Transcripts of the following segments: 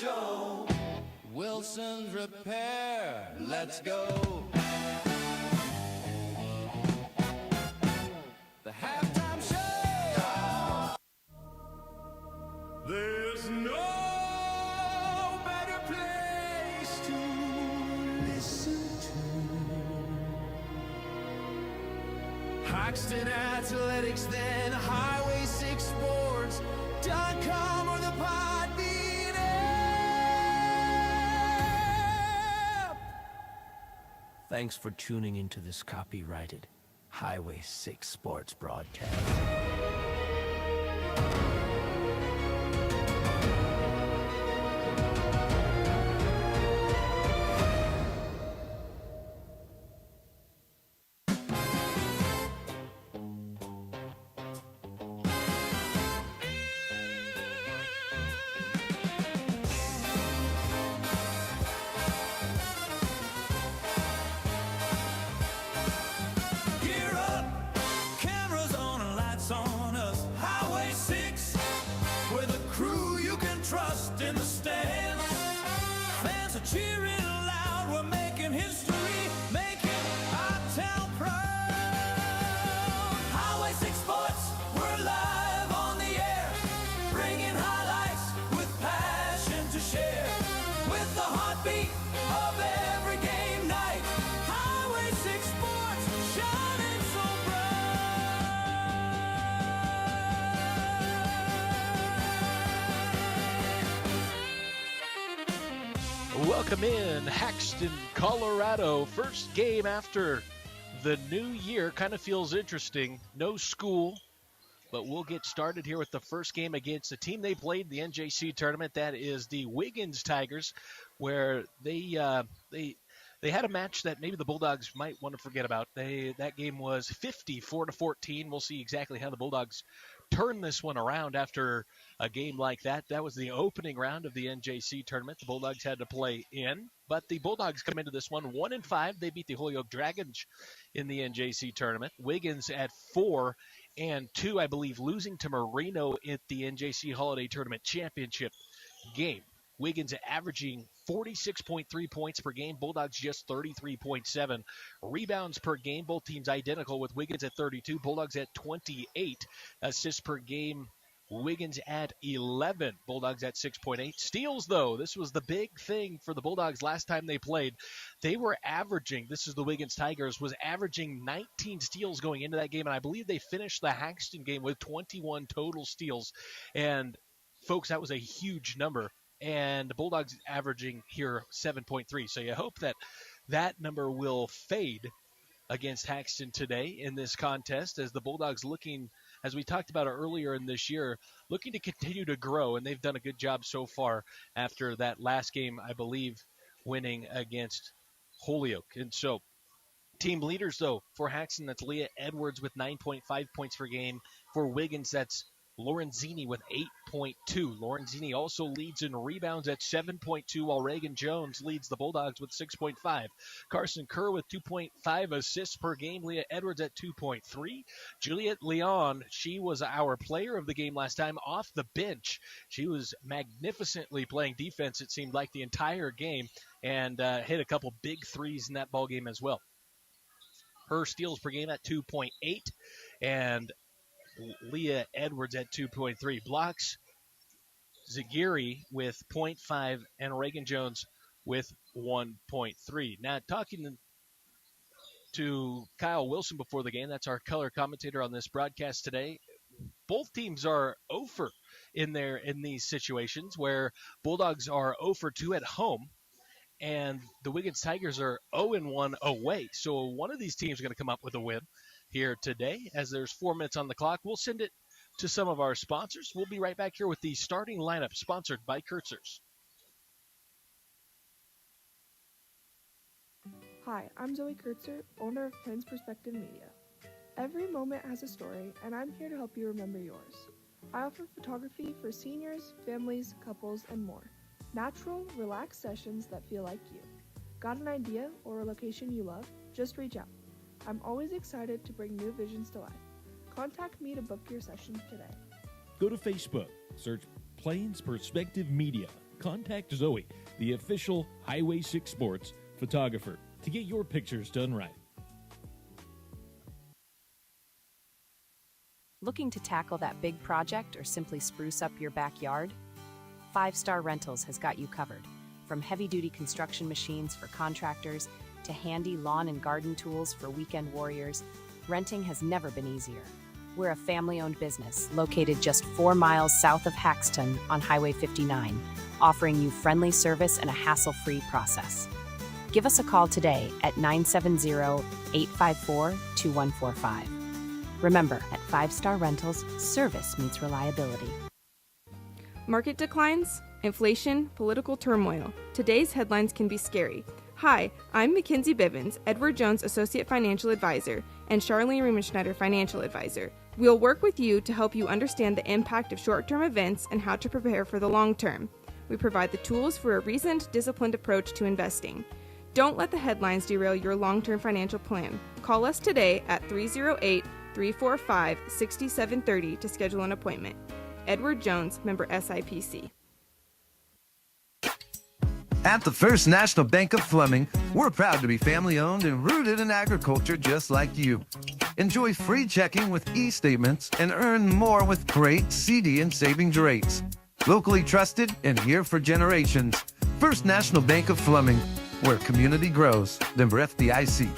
show. Wilson's Repair, let's go. The halftime show. There's no better place to listen to Haxtun Athletics than Highway 6 Sports.com or the Podbean app. Thanks for tuning into this copyrighted Highway 6 Sports broadcast. In the stands, fans are cheering loud. We're making history, making our town proud. Highway 6 Sports, we're live on the air, bringing highlights with passion to share. With the heartbeat of every game night, Highway 6 Sports, shining so Welcome in, Haxtun, Colorado. First game after the new year. Kind of feels interesting. No school, but we'll get started here with the first game against the team they played the NJC tournament. That is the Wiggins Tigers, where they had a match that maybe the Bulldogs might want to forget about. That game was 54-14. We'll see exactly how the Bulldogs turn this one around after a game like that. That was the opening round of the NJC tournament. The Bulldogs had to play in, but the Bulldogs come into this one 1-5. They beat the Holyoke Dragons in the NJC tournament. Wiggins at 4-2, I believe, losing to Marino at the NJC Holiday Tournament Championship game. Wiggins averaging 46.3 points per game. Bulldogs just 33.7. Rebounds per game, both teams identical, with Wiggins at 32, Bulldogs at 28. Assists per game, Wiggins at 11, Bulldogs at 6.8. Steals, though, this was the big thing for the Bulldogs last time they played. They were averaging, this is the Wiggins Tigers, was averaging 19 steals going into that game, and I believe they finished the Haxtun game with 21 total steals. And, folks, that was a huge number. And the Bulldogs averaging here 7.3. So you hope that number will fade against Haxtun today in this contest, as the Bulldogs looking, as we talked about earlier in this year, looking to continue to grow, and they've done a good job so far after that last game, I believe, winning against Holyoke. And so team leaders, though, for Haxtun, that's Leah Edwards with 9.5 points per game. For Wiggins, that's Lorenzini with 8.2. Lorenzini also leads in rebounds at 7.2, while Reagan Jones leads the Bulldogs with 6.5. Carson Kerr with 2.5 assists per game. Leah Edwards at 2.3. Juliet Leon, she was our player of the game last time off the bench. She was magnificently playing defense, it seemed like, the entire game, and hit a couple big threes in that ball game as well. Her steals per game at 2.8, and Leah Edwards at 2.3. Blocks, Zagiri with 0.5, and Reagan Jones with 1.3. Now, talking to Kyle Wilson before the game, that's our color commentator on this broadcast today, both teams are 0-for in these situations, where Bulldogs are 0-for-2 at home, and the Wiggins Tigers are 0-1 away. So one of these teams is going to come up with a win here today, as there's 4 minutes on the clock. We'll send it to some of our sponsors. We'll be right back here with the starting lineup, sponsored by Kurtzers. Hi, I'm Zoe Kurtzer, owner of Penn's Perspective Media. Every moment has a story, and I'm here to help you remember yours. I offer photography for seniors, families, couples, and more. Natural, relaxed sessions that feel like you. Got an idea or a location you love? Just reach out. I'm always excited to bring new visions to life. Contact me to book your session today. Go to Facebook, search Plains Perspective Media, contact Zoe, the official Highway 6 Sports photographer, to get your pictures done right. Looking to tackle that big project or simply spruce up your backyard? 5 Star Rentals has got you covered. From heavy-duty construction machines for contractors to handy lawn and garden tools for weekend warriors, renting has never been easier. We're a family-owned business located just 4 miles south of Haxtun on Highway 59, offering you friendly service and a hassle-free process. Give us a call today at 970-854-2145. Remember, at 5 Star Rentals, service meets reliability. Market declines, inflation, political turmoil. Today's headlines can be scary. Hi, I'm Mackenzie Bivens, Edward Jones Associate Financial Advisor, and Charlene Riemenschneider Financial Advisor. We'll work with you to help you understand the impact of short-term events and how to prepare for the long term. We provide the tools for a reasoned, disciplined approach to investing. Don't let the headlines derail your long-term financial plan. Call us today at 308-345-6730 to schedule an appointment. Edward Jones, member SIPC. At the First National Bank of Fleming, we're proud to be family-owned and rooted in agriculture just like you. Enjoy free checking with e-statements and earn more with great CD and savings rates. Locally trusted and here for generations. First National Bank of Fleming, where community grows. Member FDIC.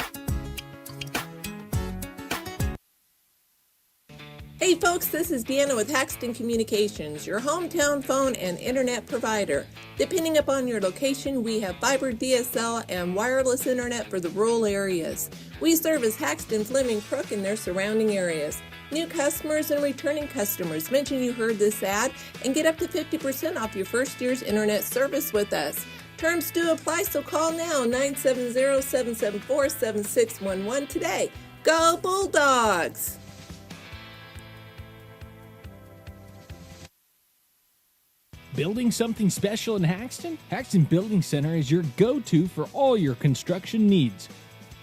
Hey folks, this is Deanna with Haxtun Communications, your hometown phone and internet provider. Depending upon your location, we have fiber, DSL, and wireless internet for the rural areas. We service Haxtun, Fleming, Crook, and their surrounding areas. New customers and returning customers, mention you heard this ad and get up to 50% off your first year's internet service with us. Terms do apply, so call now, 970-774-7611 today. Go Bulldogs! Building something special in Haxtun? Haxtun Building Center is your go-to for all your construction needs.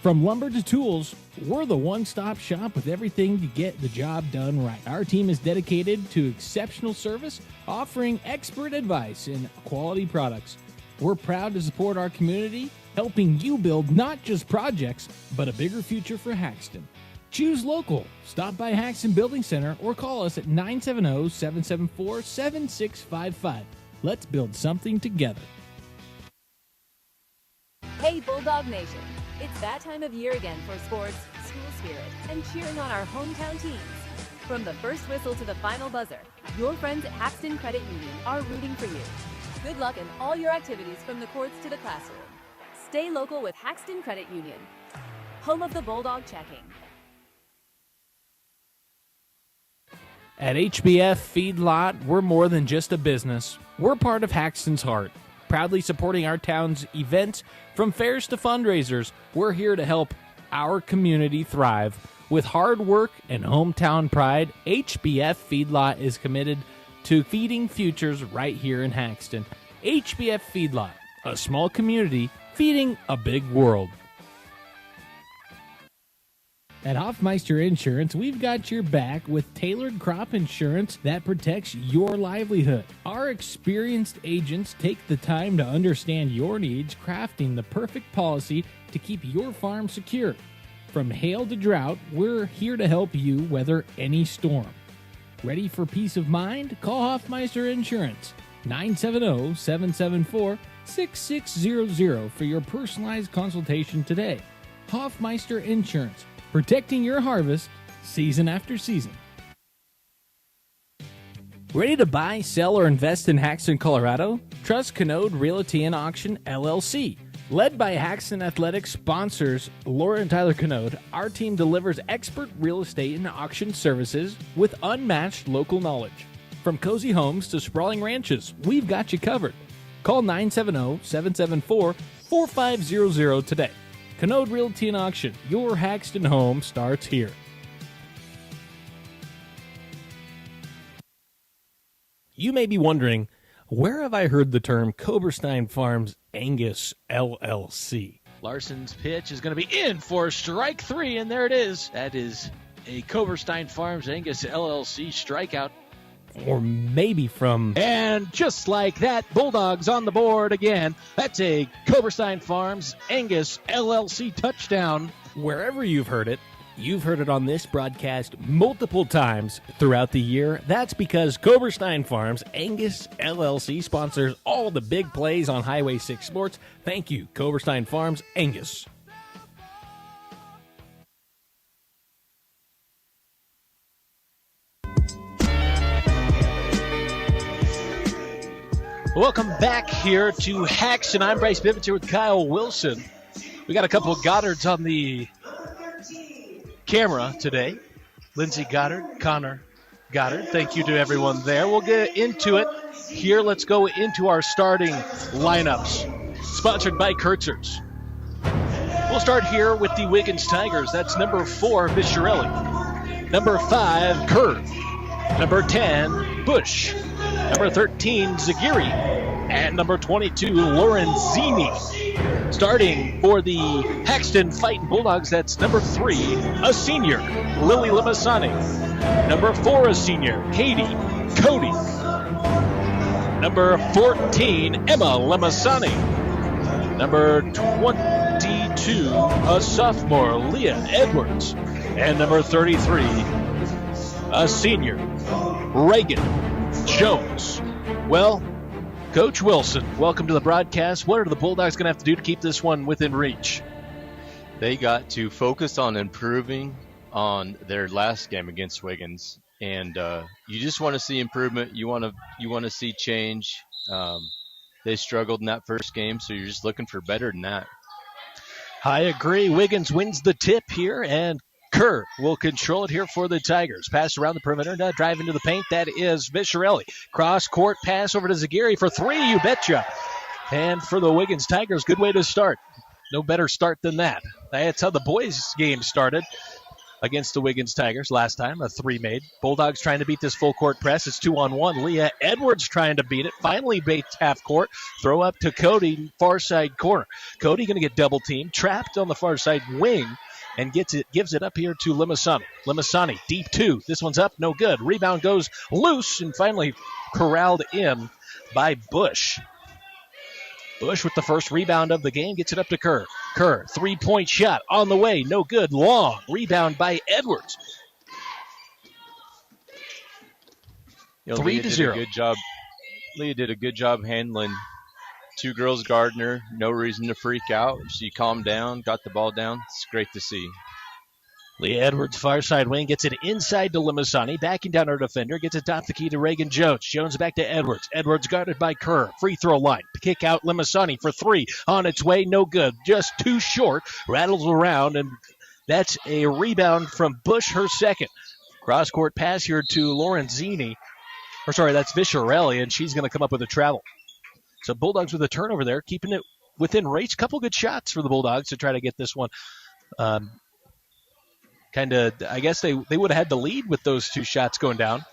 From lumber to tools, we're the one-stop shop with everything to get the job done right. Our team is dedicated to exceptional service, offering expert advice and quality products. We're proud to support our community, helping you build not just projects, but a bigger future for Haxtun. Choose local. Stop by Haxtun Building Center or call us at 970-774-7655. Let's build something together. Hey Bulldog Nation, it's that time of year again for sports, school spirit, and cheering on our hometown teams. From the first whistle to the final buzzer, your friends at Haxtun Credit Union are rooting for you. Good luck in all your activities from the courts to the classroom. Stay local with Haxtun Credit Union, home of the Bulldog checking. At HBF Feedlot, we're more than just a business. We're part of Haxton's heart, proudly supporting our town's events from fairs to fundraisers. We're here to help our community thrive. With hard work and hometown pride, HBF Feedlot is committed to feeding futures right here in Haxtun. HBF Feedlot, a small community feeding a big world. At Hoffmeister Insurance, we've got your back with tailored crop insurance that protects your livelihood. Our experienced agents take the time to understand your needs, crafting the perfect policy to keep your farm secure. From hail to drought, we're here to help you weather any storm. Ready for peace of mind? Call Hoffmeister Insurance, 970-774-6600 for your personalized consultation today. Hoffmeister Insurance, protecting your harvest season after season. Ready to buy, sell, or invest in Haxtun, Colorado? Trust Canode Realty and Auction, LLC. Led by Haxtun Athletics sponsors Laura and Tyler Canode, our team delivers expert real estate and auction services with unmatched local knowledge. From cozy homes to sprawling ranches, we've got you covered. Call 970-774-4500 today. Canode Realty and Auction, your Haxtun home starts here. You may be wondering, where have I heard the term Koberstein Farms Angus LLC? Larson's pitch is going to be in for strike 3, and there it is. That is a Koberstein Farms Angus LLC strikeout. or maybe from... And just like that, Bulldogs on the board again. That's a Coberstein Farms Angus LLC touchdown. Wherever you've heard it on this broadcast multiple times throughout the year. That's because Coberstein Farms Angus LLC sponsors all the big plays on Highway 6 Sports. Thank you, Coberstein Farms Angus. Welcome back here to Haxtun. I'm Bryce Bivens here with Kyle Wilson. We got a couple of Goddards on the camera today. Lindsey Goddard, Connor Goddard. Thank you to everyone there. We'll get into it here. Let's go into our starting lineups. Sponsored by Kurtzers. We'll start here with the Wiggins Tigers. That's number 4, Viscerelli. Number 5, Kerr. Number 10, Bush. Number 13, Zagiri. And number 22, Lorenzini. Starting for the Haxtun Fighting Bulldogs, that's number 3, a senior, Lily Limasani. Number 4, a senior, Katie Cody. Number 14, Emma Limasani. Number 22, a sophomore, Leah Edwards. And number 33, a senior, Reagan Jones. Well, Coach Wilson, welcome to the broadcast. What are the Bulldogs going to have to do to keep this one within reach? They got to focus on improving on their last game against Wiggins, and you just want to see improvement. You want to see change. They struggled in that first game, so you're just looking for better than that. I agree. Wiggins wins the tip here, and Kerr will control it here for the Tigers. Pass around the perimeter, now drive into the paint. That is Viscerelli. Cross-court pass over to Zagiri for 3, you betcha. And for the Wiggins Tigers, good way to start. No better start than that. That's how the boys' game started against the Wiggins Tigers last time, a 3 made. Bulldogs trying to beat this full-court press. It's 2-on-1. Leah Edwards trying to beat it. Finally baits half-court. Throw up to Cody, far side corner. Cody going to get double-teamed, trapped on the far side wing, and gives it up here to Limasani. Limasani, deep 2. This one's up, no good. Rebound goes loose and finally corralled in by Bush. Bush with the first rebound of the game gets it up to Kerr. Kerr, 3-point shot on the way, no good. Long rebound by Edwards. 3-0. Leah did a good job handling 2 girls guarding her. No reason to freak out. She calmed down, got the ball down. It's great to see. Leah Edwards, far side wing, gets it inside to Limasani. Backing down her defender, gets it top the key to Reagan Jones. Jones back to Edwards. Edwards guarded by Kerr. Free throw line. Kick out Limasani for 3. On its way, no good. Just too short. Rattles around, and that's a rebound from Bush, her second. Cross-court pass here to Lorenzini. That's Viscerelli, and she's going to come up with a travel. So Bulldogs with a turnover there, keeping it within reach. Couple good shots for the Bulldogs to try to get this one. I guess they would have had the lead with those 2 shots going down.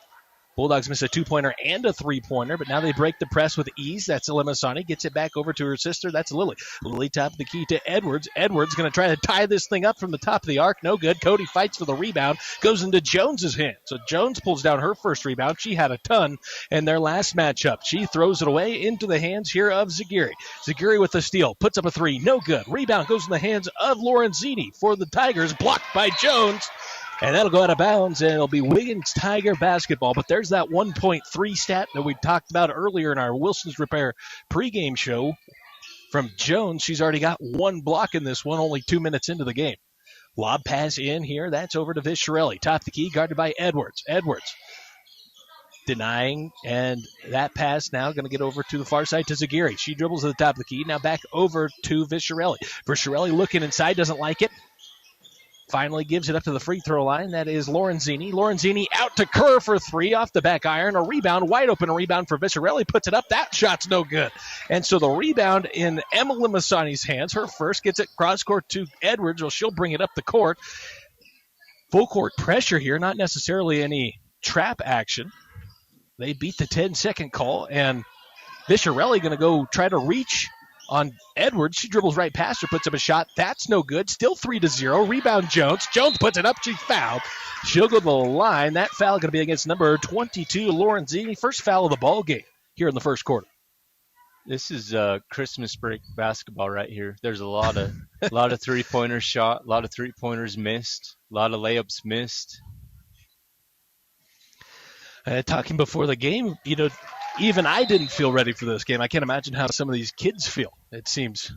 Bulldogs miss a 2-pointer and a 3-pointer, but now they break the press with ease. That's Limasani. Gets it back over to her sister. That's Lily. Lily top of the key to Edwards. Edwards going to try to tie this thing up from the top of the arc. No good. Cody fights for the rebound. Goes into Jones's hand. So Jones pulls down her first rebound. She had a ton in their last matchup. She throws it away into the hands here of Zagiri. Zagiri with the steal. Puts up a 3. No good. Rebound goes in the hands of Lorenzini for the Tigers. Blocked by Jones. And that'll go out of bounds, and it'll be Wiggins Tiger basketball. But there's that 1.3 stat that we talked about earlier in our Wilson's Repair pregame show from Jones. She's already got 1 block in this one, only 2 minutes into the game. Lob pass in here. That's over to Viscerelli. Top the key, guarded by Edwards. Edwards denying, and that pass now going to get over to the far side to Zagiri. She dribbles to the top of the key. Now back over to Viscerelli. Viscerelli looking inside, doesn't like it. Finally gives it up to the free throw line. That is Lorenzini. Lorenzini out to Kerr for 3 off the back iron. A rebound, wide open rebound for Viscerelli. Puts it up. That shot's no good. And so the rebound in Emma Limasani's hands. Her first gets it cross court to Edwards. Well, she'll bring it up the court. Full court pressure here. Not necessarily any trap action. They beat the 10-second call. And Viscerelli going to go try to reach on Edwards. She dribbles right past her, puts up a shot. That's no good. Still 3-0. Rebound Jones. Jones puts it up. She's fouled. She'll go to the line. That foul going to be against number 22, Lorenzini. First foul of the ball game here in the first quarter. This is Christmas break basketball right here. There's a lot of three-pointers shot, a lot of three-pointers missed, a lot of layups missed. Talking before the game, even I didn't feel ready for this game. I can't imagine how some of these kids feel. It seems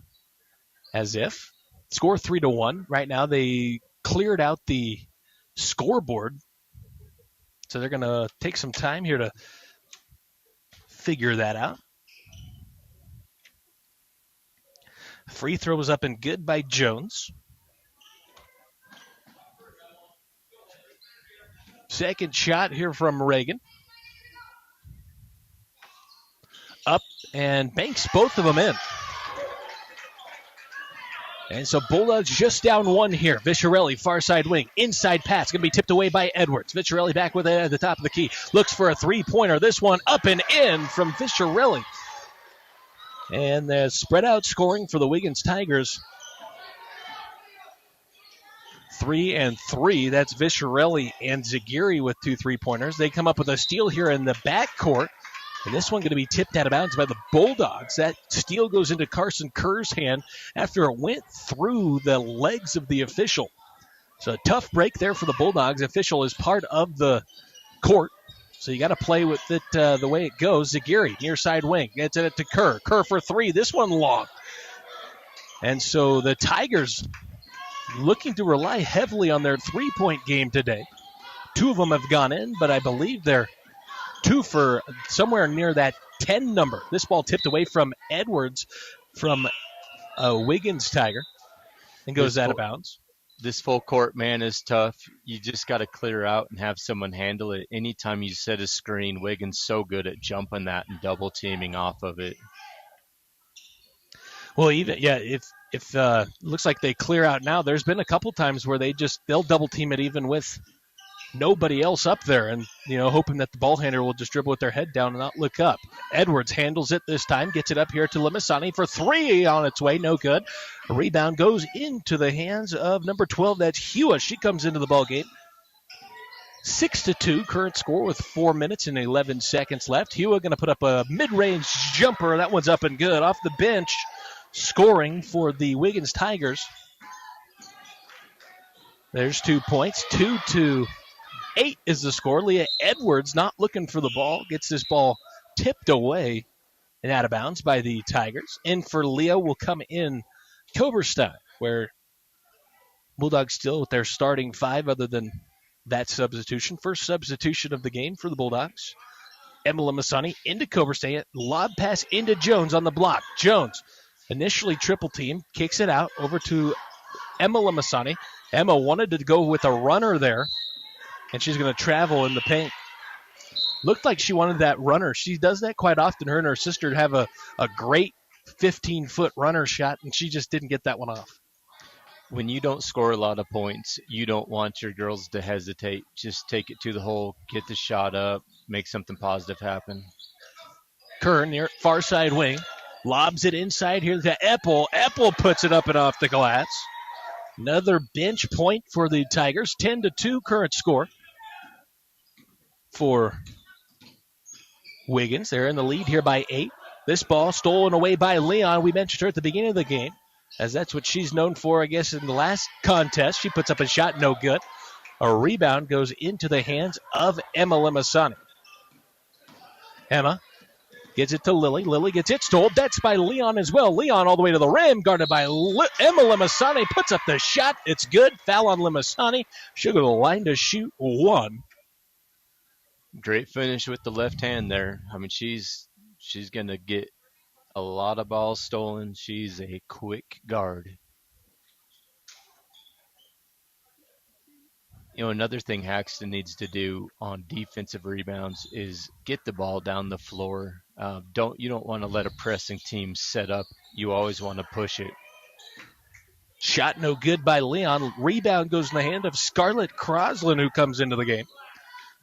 as if. Score 3-1. Right now they cleared out the scoreboard. So they're going to take some time here to figure that out. Free throw was up and good by Jones. Second shot here from Reagan. Up and banks both of them in. And so Bulldogs just down one here. Vicharelli, far side wing. Inside pass. Going to be tipped away by Edwards. Vicharelli back with it at the top of the key. Looks for a three-pointer. This one up and in from Vicharelli. And the spread out scoring for the Wiggins Tigers. 3-3. That's Vicharelli and Zagiri with 2 3-pointers. They come up with a steal here in the backcourt. And this one going to be tipped out of bounds by the Bulldogs. That steal goes into Carson Kerr's hand after it went through the legs of the official. So a tough break there for the Bulldogs. Official is part of the court. So you got to play with it the way it goes. Zagiri, near side wing, gets it to Kerr. Kerr for 3. This one long. And so the Tigers looking to rely heavily on their three-point game today. 2 of them have gone in, but I believe they're 2 for somewhere near that 10 number. This ball tipped away from Edwards from a Wiggins Tiger and goes out of bounds. This full court man is tough. You just got to clear out and have someone handle it. Anytime you set a screen, Wiggins so good at jumping that and double teaming off of it. Well, if looks like they clear out now, there's been a couple times where they'll double team it even with nobody else up there, and hoping that the ball handler will just dribble with their head down and not look up. Edwards handles it this time, gets it up here to Limasani for 3 on its way, no good. A rebound goes into the hands of number 12, that's Hua. She comes into the ball game. 6-2, current score with 4 minutes and 11 seconds left. Hua going to put up a mid-range jumper. That one's up and good off the bench, scoring for the Wiggins Tigers. There's 2 points, 2-8 is the score. Leah Edwards not looking for the ball. Gets this ball tipped away and out of bounds by the Tigers. In for Leah will come in Koberstein, where Bulldogs still with their starting 5 other than that substitution. First substitution of the game for the Bulldogs. Emma Limasani into Koberstein. Lob pass into Jones on the block. Jones initially triple team, kicks it out over to Emma Limasani. Emma wanted to go with a runner there, and she's going to travel in the paint. Looked like she wanted that runner. She does that quite often. Her and her sister have a great 15-foot runner shot, and she just didn't get that one off. When you don't score a lot of points, you don't want your girls to hesitate. Just take it to the hole, get the shot up, make something positive happen. Kerr near far side wing. Lobs it inside here to Eppel. Eppel puts it up and off the glass. Another bench point for the Tigers. 10-2 current score for Wiggins. They're in the lead here by 8. This ball stolen away by Leon. We mentioned her at the beginning of the game, as that's what she's known for, I guess, in the last contest. She puts up a shot, no good. A rebound goes into the hands of Emma Limasani. Emma gets it to Lily. Lily gets it stolen. That's by Leon as well. Leon all the way to the rim, guarded by Emma Limasani. Puts up the shot. It's good. Foul on Limasani. She'll go to the line to shoot 1. Great finish with the left hand there. I mean, she's going to get a lot of balls stolen. She's a quick guard. Another thing Haxtun needs to do on defensive rebounds is get the ball down the floor. You don't want to let a pressing team set up. You always want to push it. Shot no good by Leon. Rebound goes in the hand of Scarlett Croslin, who comes into the game.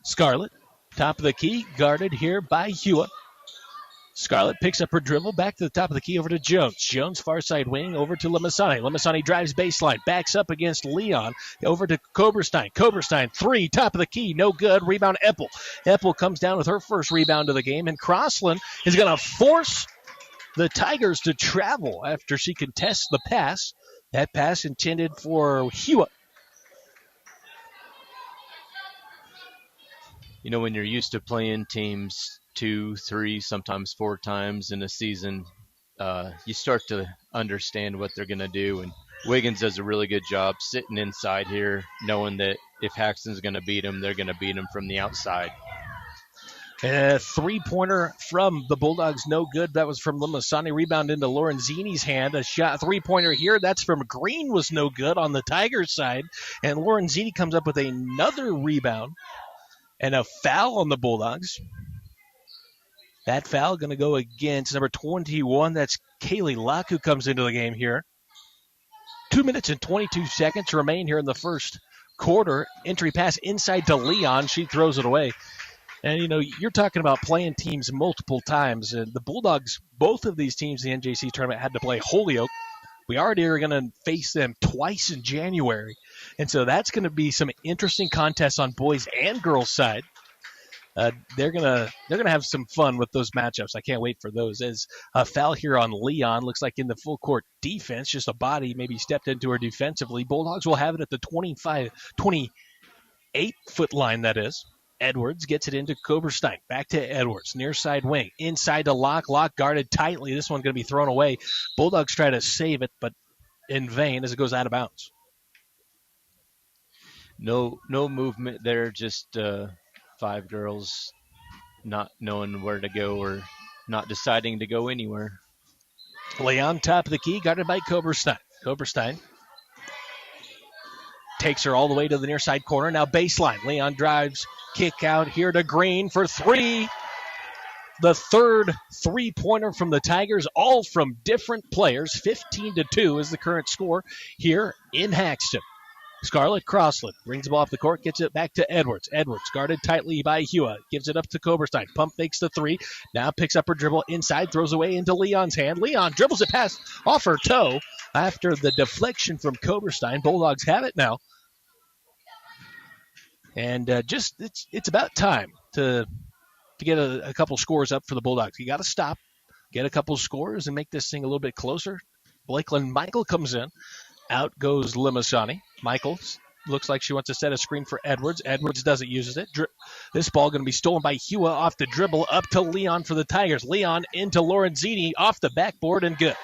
Scarlett, top of the key, guarded here by Hua. Scarlett picks up her dribble, back to the top of the key over to Jones. Jones, far side wing, over to Limasani. Limasani drives baseline, backs up against Leon, over to Koberstein. Koberstein, three, top of the key, no good. Rebound, Eppel. Eppel comes down with her first rebound of the game, and Crossland is going to force the Tigers to travel after she contests the pass. That pass intended for Hewitt. You know, when you're used to playing teams 2, 3, sometimes 4 times in a season, you start to understand what they're going to do. And Wiggins does a really good job sitting inside here, knowing that if Haxton's going to beat him, they're going to beat him from the outside. A three-pointer from the Bulldogs, no good. That was from Limasani. Rebound into Lorenzini's hand. A shot, three-pointer here. That's from Green, was no good on the Tigers side. And Lorenzini comes up with another rebound and a foul on the Bulldogs. That foul going to go against number 21. That's Kaylee Locke, who comes into the game here. 2 minutes and 22 seconds remain here in the first quarter. Entry pass inside to Leon. She throws it away. And, you know, you're talking about playing teams multiple times. And the Bulldogs, both of these teams in the NJC tournament had to play Holyoke. We already are going to face them twice in January. And so that's going to be some interesting contests on boys and girls side. They're gonna have some fun with those matchups. I can't wait for those. As a foul here on Leon, looks like in the full court defense, just a body maybe stepped into her defensively. Bulldogs will have it at the 28-foot line, that is. Edwards gets it into Koberstein. Back to Edwards, near side wing. Inside to Locke. Locke guarded tightly. This one's going to be thrown away. Bulldogs try to save it, but in vain as it goes out of bounds. No movement there, just 5 girls not knowing where to go or not deciding to go anywhere. Leon, top of the key, guarded by Koberstein. Koberstein takes her all the way to the near side corner. Now baseline. Leon drives, kick out here to Green for 3. The third three-pointer from the Tigers, all from different players. 15-2 is the current score here in Haxton. Scarlett Crossland brings the ball off the court, gets it back to Edwards. Edwards guarded tightly by Hewitt, gives it up to Koberstein. Pump fakes the 3, now picks up her dribble inside, throws away into Leon's hand. Leon dribbles it past off her toe after the deflection from Koberstein. Bulldogs have it now. And it's about time to get a couple scores up for the Bulldogs. You got to stop, get a couple scores, and make this thing a little bit closer. Blakeland Michael comes in. Out goes Limasani. Michael looks like she wants to set a screen for Edwards. Edwards doesn't use it. This ball going to be stolen by Hewitt off the dribble up to Leon for the Tigers. Leon into Lorenzini off the backboard and good.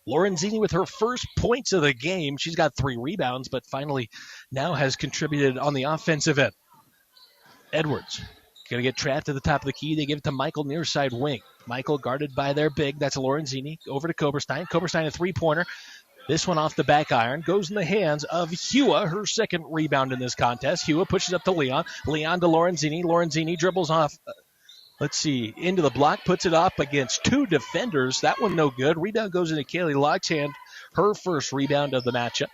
Lorenzini with her first points of the game. She's got 3 rebounds, but finally now has contributed on the offensive end. Edwards going to get trapped at the top of the key. They give it to Michael near side wing. Michael guarded by their big. That's Lorenzini. Over to Koberstein. Koberstein a three-pointer. This one off the back iron. Goes in the hands of Hewitt, her second rebound in this contest. Hewitt pushes up to Leon. Leon to Lorenzini. Lorenzini dribbles off. Into the block. Puts it up against 2 defenders. That one no good. Rebound goes into Kaylee Locke's hand. Her first rebound of the matchup.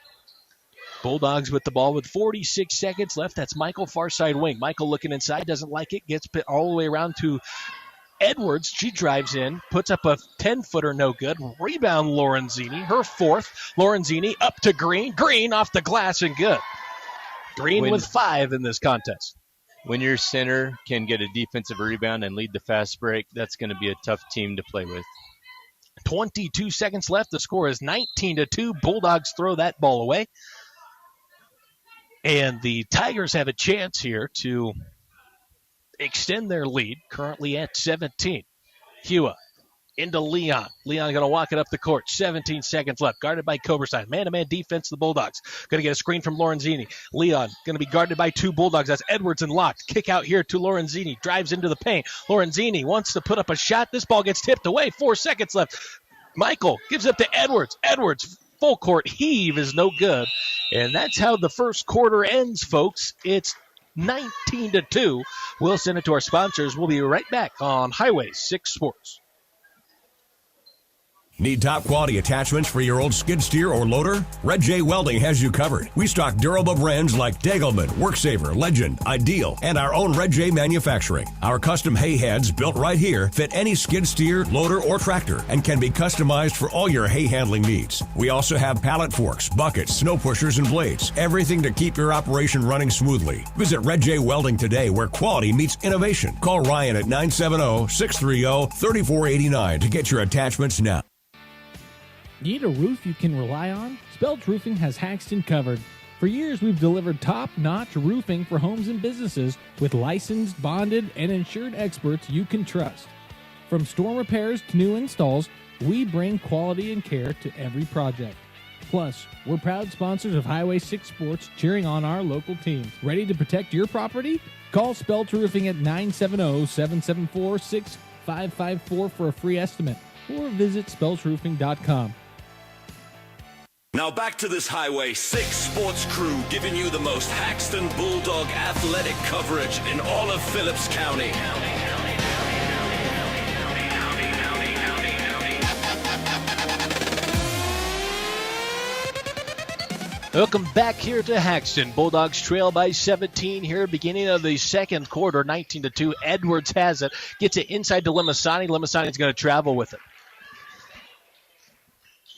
Bulldogs with the ball with 46 seconds left. That's Michael, far side wing. Michael looking inside, doesn't like it, gets all the way around to Edwards. She drives in, puts up a 10-footer, no good. Rebound Lorenzini, her fourth. Lorenzini up to Green. Green off the glass and good. Green with 5 in this contest. When your center can get a defensive rebound and lead the fast break, that's going to be a tough team to play with. 22 seconds left. The score is 19-2. Bulldogs throw that ball away. And the Tigers have a chance here to extend their lead, currently at 17. Hewitt into Leon. Leon going to walk it up the court. 17 seconds left. Guarded by Koberstein. Man-to-man defense, the Bulldogs. Going to get a screen from Lorenzini. Leon going to be guarded by 2 Bulldogs. That's Edwards and Locke. Kick out here to Lorenzini. Drives into the paint. Lorenzini wants to put up a shot. This ball gets tipped away. 4 seconds left. Michael gives up to Edwards. Edwards, full court heave is no good. And that's how the first quarter ends, folks. It's 19-2. We'll send it to our sponsors. We'll be right back on Highway 6 Sports. Need top quality attachments for your old skid steer or loader? Red J Welding has you covered. We stock durable brands like Degelman, Worksaver, Legend, Ideal, and our own Red J manufacturing. Our custom hay heads built right here fit any skid steer, loader, or tractor and can be customized for all your hay handling needs. We also have pallet forks, buckets, snow pushers, and blades. Everything to keep your operation running smoothly. Visit Red J Welding today, where quality meets innovation. Call Ryan at 970-630-3489 to get your attachments now. Need a roof you can rely on? Spelch Roofing has Haxtun covered. For years, we've delivered top-notch roofing for homes and businesses with licensed, bonded, and insured experts you can trust. From storm repairs to new installs, we bring quality and care to every project. Plus, we're proud sponsors of Highway 6 Sports, cheering on our local teams. Ready to protect your property? Call Spelch Roofing at 970-774-6554 for a free estimate, or visit spelchroofing.com. Now back to this Highway 6 sports crew, giving you the most Haxtun Bulldog athletic coverage in all of Phillips County. Welcome back here to Haxtun. Bulldogs trail by 17 here, beginning of the second quarter, 19-2. Edwards has it, gets it inside to Limasani. Limasani's going to travel with it.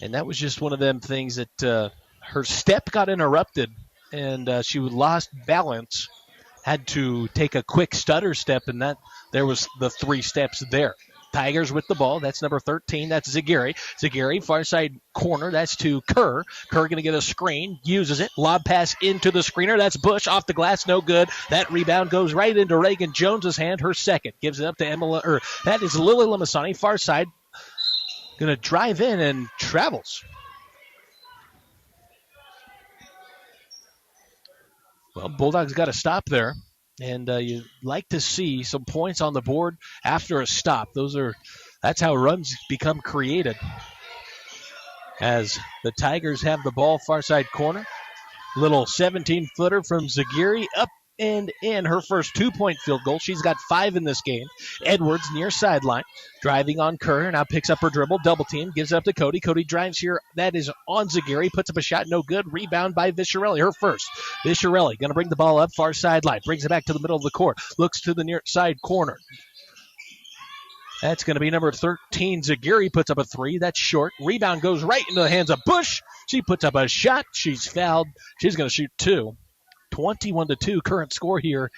And that was just one of them things that her step got interrupted, and she lost balance, had to take a quick stutter step, and that there was the 3 steps there. Tigers with the ball. That's number 13. That's Zagiri. Zagiri, far side corner. That's to Kerr. Kerr going to get a screen. Uses it. Lob pass into the screener. That's Bush. Off the glass. No good. That rebound goes right into Reagan Jones's hand. Her second. Gives it up to Emma. That is Lily Limasani. Far side. Going to drive in and travels. Well, Bulldogs got a stop there. And you'd like to see some points on the board after a stop. That's how runs become created. As the Tigers have the ball far side corner. Little 17-footer from Zagiri up and in, her first 2-point field goal. She's got 5 in this game. Edwards near sideline, driving on Kerr, now picks up her dribble, double team, gives it up to Cody. Cody drives here, that is on Zagiri, puts up a shot, no good. Rebound by Visciarelli, her first. Visciarelli going to bring the ball up, far sideline, brings it back to the middle of the court, looks to the near side corner. That's going to be number 13. Zagiri puts up a 3. That's short. Rebound goes right into the hands of Bush. She puts up a shot. She's fouled. She's going to shoot 2. 21-2 current score here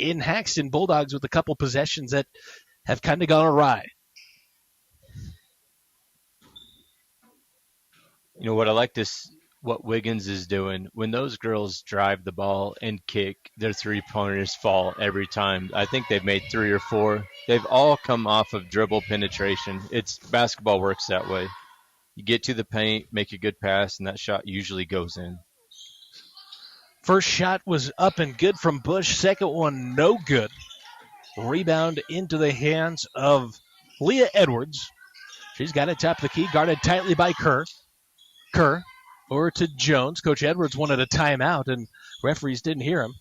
in Haxtun. Bulldogs with a couple possessions that have kind of gone awry. You know what I like what Wiggins is doing when those girls drive the ball and kick, their 3-pointers fall every time. I think they've made 3 or 4. They've all come off of dribble penetration. Basketball works that way. You get to the paint, make a good pass, and that shot usually goes in. First shot was up and good from Bush. Second one, no good. Rebound into the hands of Leah Edwards. She's got it top of the key, guarded tightly by Kerr. Kerr over to Jones. Coach Edwards wanted a timeout, and referees didn't hear him.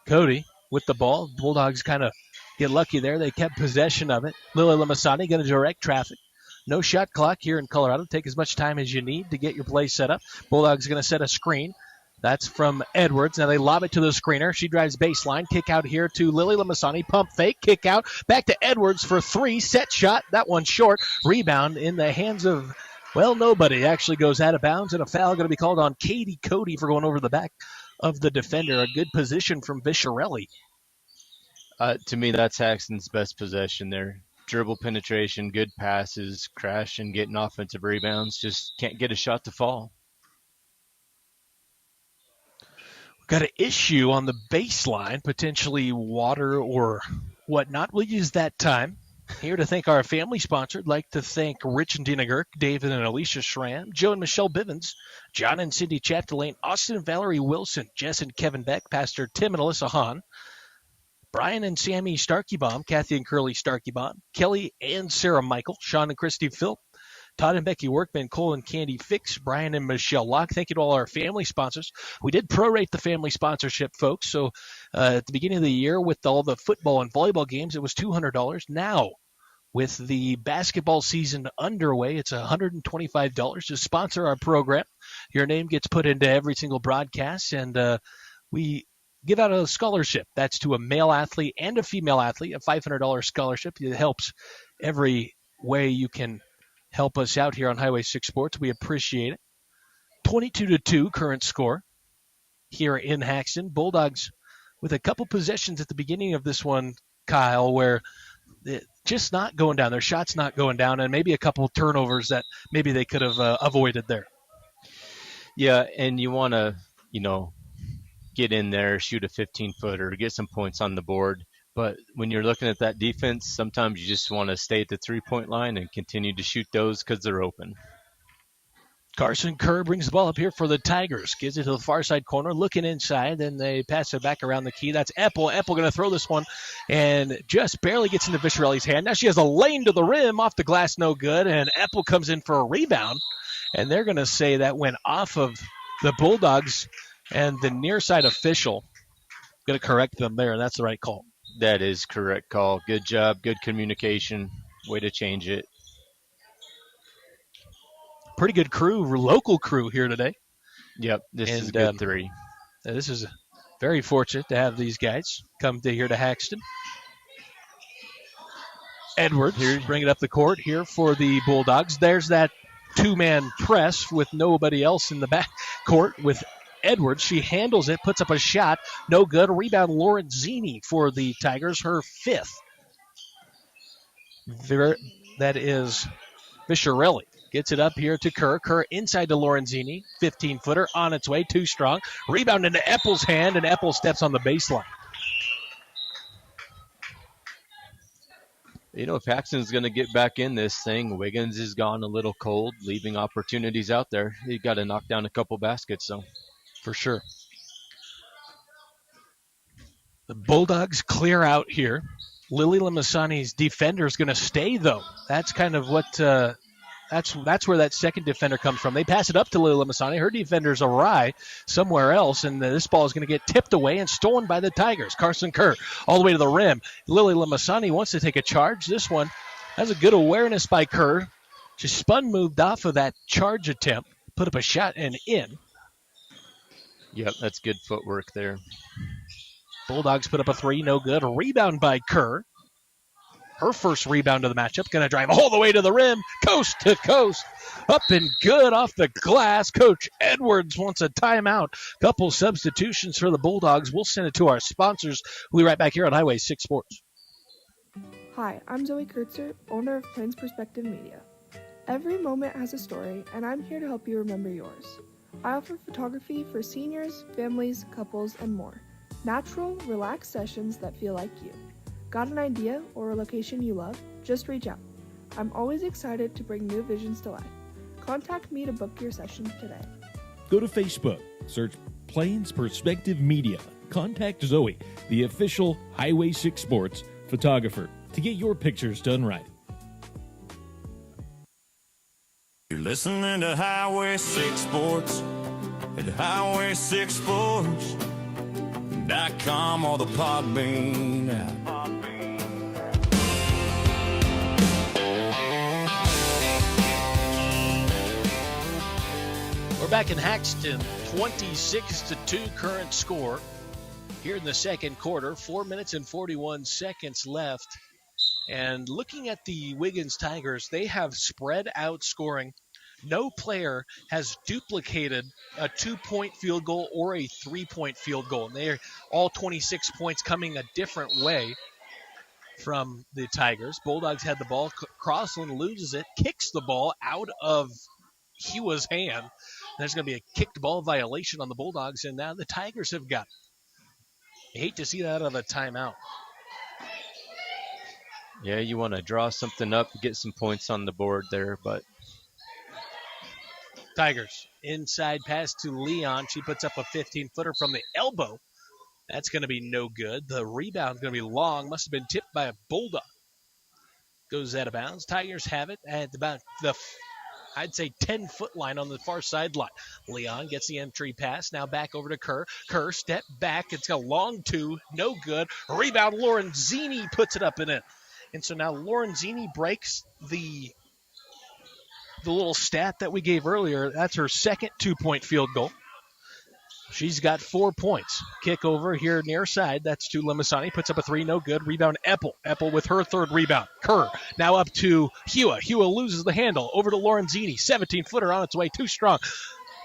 Cody with the ball. Bulldogs kind of get lucky there. They kept possession of it. Lily Limasani going to direct traffic. No shot clock here in Colorado. Take as much time as you need to get your play set up. Bulldogs going to set a screen. That's from Edwards. Now they lob it to the screener. She drives baseline. Kick out here to Lily Limasani. Pump fake. Kick out. Back to Edwards for 3. Set shot. That one short. Rebound in the hands of, well, nobody. Actually goes out of bounds, and a foul going to be called on Katie Cody for going over the back of the defender. A good position from Visciarelli. To me, that's Haxton's best possession there. Dribble penetration, good passes, crash, and getting offensive rebounds. Just can't get a shot to fall. Got an issue on the baseline, potentially water or whatnot. We'll use that time. Here to thank our family sponsor. I'd like to thank Rich and Dina Girk, David and Alicia Schramm, Joe and Michelle Bivens, John and Cindy Chapdelaine, Austin and Valerie Wilson, Jess and Kevin Beck, Pastor Tim and Alyssa Hahn, Brian and Sammy Starkeybaum, Kathy and Curly Starkeybaum, Kelly and Sarah Michael, Sean and Christy Phil, Todd and Becky Workman, Cole and Candy Fix, Brian and Michelle Locke. Thank you to all our family sponsors. We did prorate the family sponsorship, folks. So at the beginning of the year with all the football and volleyball games, it was $200. Now With the basketball season underway, it's $125 to sponsor our program. Your name gets put into every single broadcast, and we give out a scholarship. That's to a male athlete and a female athlete, a $500 scholarship. It helps every way you can help us out here on Highway 6 Sports. We appreciate it. 22-2 current score here in Haxtun. Bulldogs with a couple possessions at the beginning of this one, Kyle, where just not going down. Their shot's not going down, and maybe a couple of turnovers that maybe they could have avoided there. Yeah, and you want to, get in there, shoot a 15-footer, get some points on the board. But when you're looking at that defense, sometimes you just want to stay at the three-point line and continue to shoot those because they're open. Carson Kerr brings the ball up here for the Tigers. Gives it to the far side corner, looking inside. Then they pass it back around the key. That's Epple. Epple going to throw this one and just barely gets into Viscerelli's hand. Now she has a lane to the rim, off the glass, no good. And Epple comes in for a rebound. And they're going to say that went off of the Bulldogs. And the near side official going to correct them there. And that's the right call. That is correct call. Good job. Good communication. Way to change it. Pretty good crew, local crew here today. Yep, this is a good three. This is very fortunate to have these guys come here to Haxtun. Edwards bringing up the court here for the Bulldogs. There's that two-man press with nobody else in the back court with Edwards. She handles it, puts up a shot. No good. Rebound Lorenzini for the Tigers, her fifth. That is Viscerelli. Gets it up here to Kerr. Kerr inside to Lorenzini. 15-footer on its way. Too strong. Rebound into Epple's hand, and Epple steps on the baseline. If Haxton's going to get back in this thing, Wiggins has gone a little cold, leaving opportunities out there. He got to knock down a couple baskets, so for sure. The Bulldogs clear out here. Lily Limasani's defender is going to stay, though. That's kind of what... That's where that second defender comes from. They pass it up to Lily Limasani. Her defender's awry somewhere else, and this ball is going to get tipped away and stolen by the Tigers. Carson Kerr all the way to the rim. Lily Limasani wants to take a charge. This one has a good awareness by Kerr. She moved off of that charge attempt, put up a shot and in. Yep, that's good footwork there. Bulldogs put up a three, no good. A rebound by Kerr. Her first rebound of the matchup. Going to drive all the way to the rim. Coast to coast. Up and good off the glass. Coach Edwards wants a timeout. Couple substitutions for the Bulldogs. We'll send it to our sponsors. We'll be right back here on Highway 6 Sports. Hi, I'm Zoe Kurtzer, owner of Prince Perspective Media. Every moment has a story, and I'm here to help you remember yours. I offer photography for seniors, families, couples, and more. Natural, relaxed sessions that feel like you. Got an idea or a location you love? Just reach out. I'm always excited to bring new visions to life. Contact me to book your session today. Go to Facebook, search Plains Perspective Media. Contact Zoe, the official Highway 6 Sports photographer, to get your pictures done right. You're listening to Highway 6 Sports at Highway6Sports.com or the Podbean app. We're back in Haxtun, 26-2 current score here in the second quarter. 4 minutes and 41 seconds left. And looking at the Wiggins Tigers, they have spread out scoring. No player has duplicated a 2-point field goal or a 3-point field goal. And they're all 26 points coming a different way from the Tigers. Bulldogs had the ball. Crossland loses it, kicks the ball out of Hewa's hand. There's going to be a kicked ball violation on the Bulldogs, and now the Tigers have got it. I hate to see that out of a timeout. Yeah, you want to draw something up, get some points on the board there, but... Tigers, inside pass to Leon. She puts up a 15-footer from the elbow. That's going to be no good. The rebound's going to be long. Must have been tipped by a Bulldog. Goes out of bounds. Tigers have it at about the... I'd say 10-foot line on the far sideline. Leon gets the entry pass. Now back over to Kerr. Kerr, step back. It's got a long two. No good. Rebound. Lorenzini puts it up and in. And so now Lorenzini breaks the little stat that we gave earlier. That's her second 2-point field goal. She's got 4 points. Kick over here near side. That's to Limasani. Puts up a 3, no good. Rebound, Eppel. Eppel with her third rebound. Kerr now up to Hua. Hua loses the handle. Over to Lorenzini. 17-footer on its way. Too strong.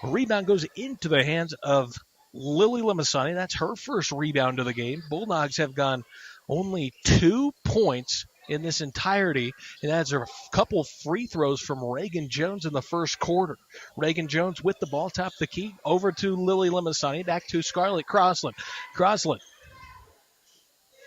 Rebound goes into the hands of Lily Limasani. That's her first rebound of the game. Bulldogs have gone only 2 points in this entirety, and that's a couple free throws from Reagan Jones in the first quarter. Reagan Jones with the ball, top the key, over to Lily Limasani, back to Scarlett Crossland. Crossland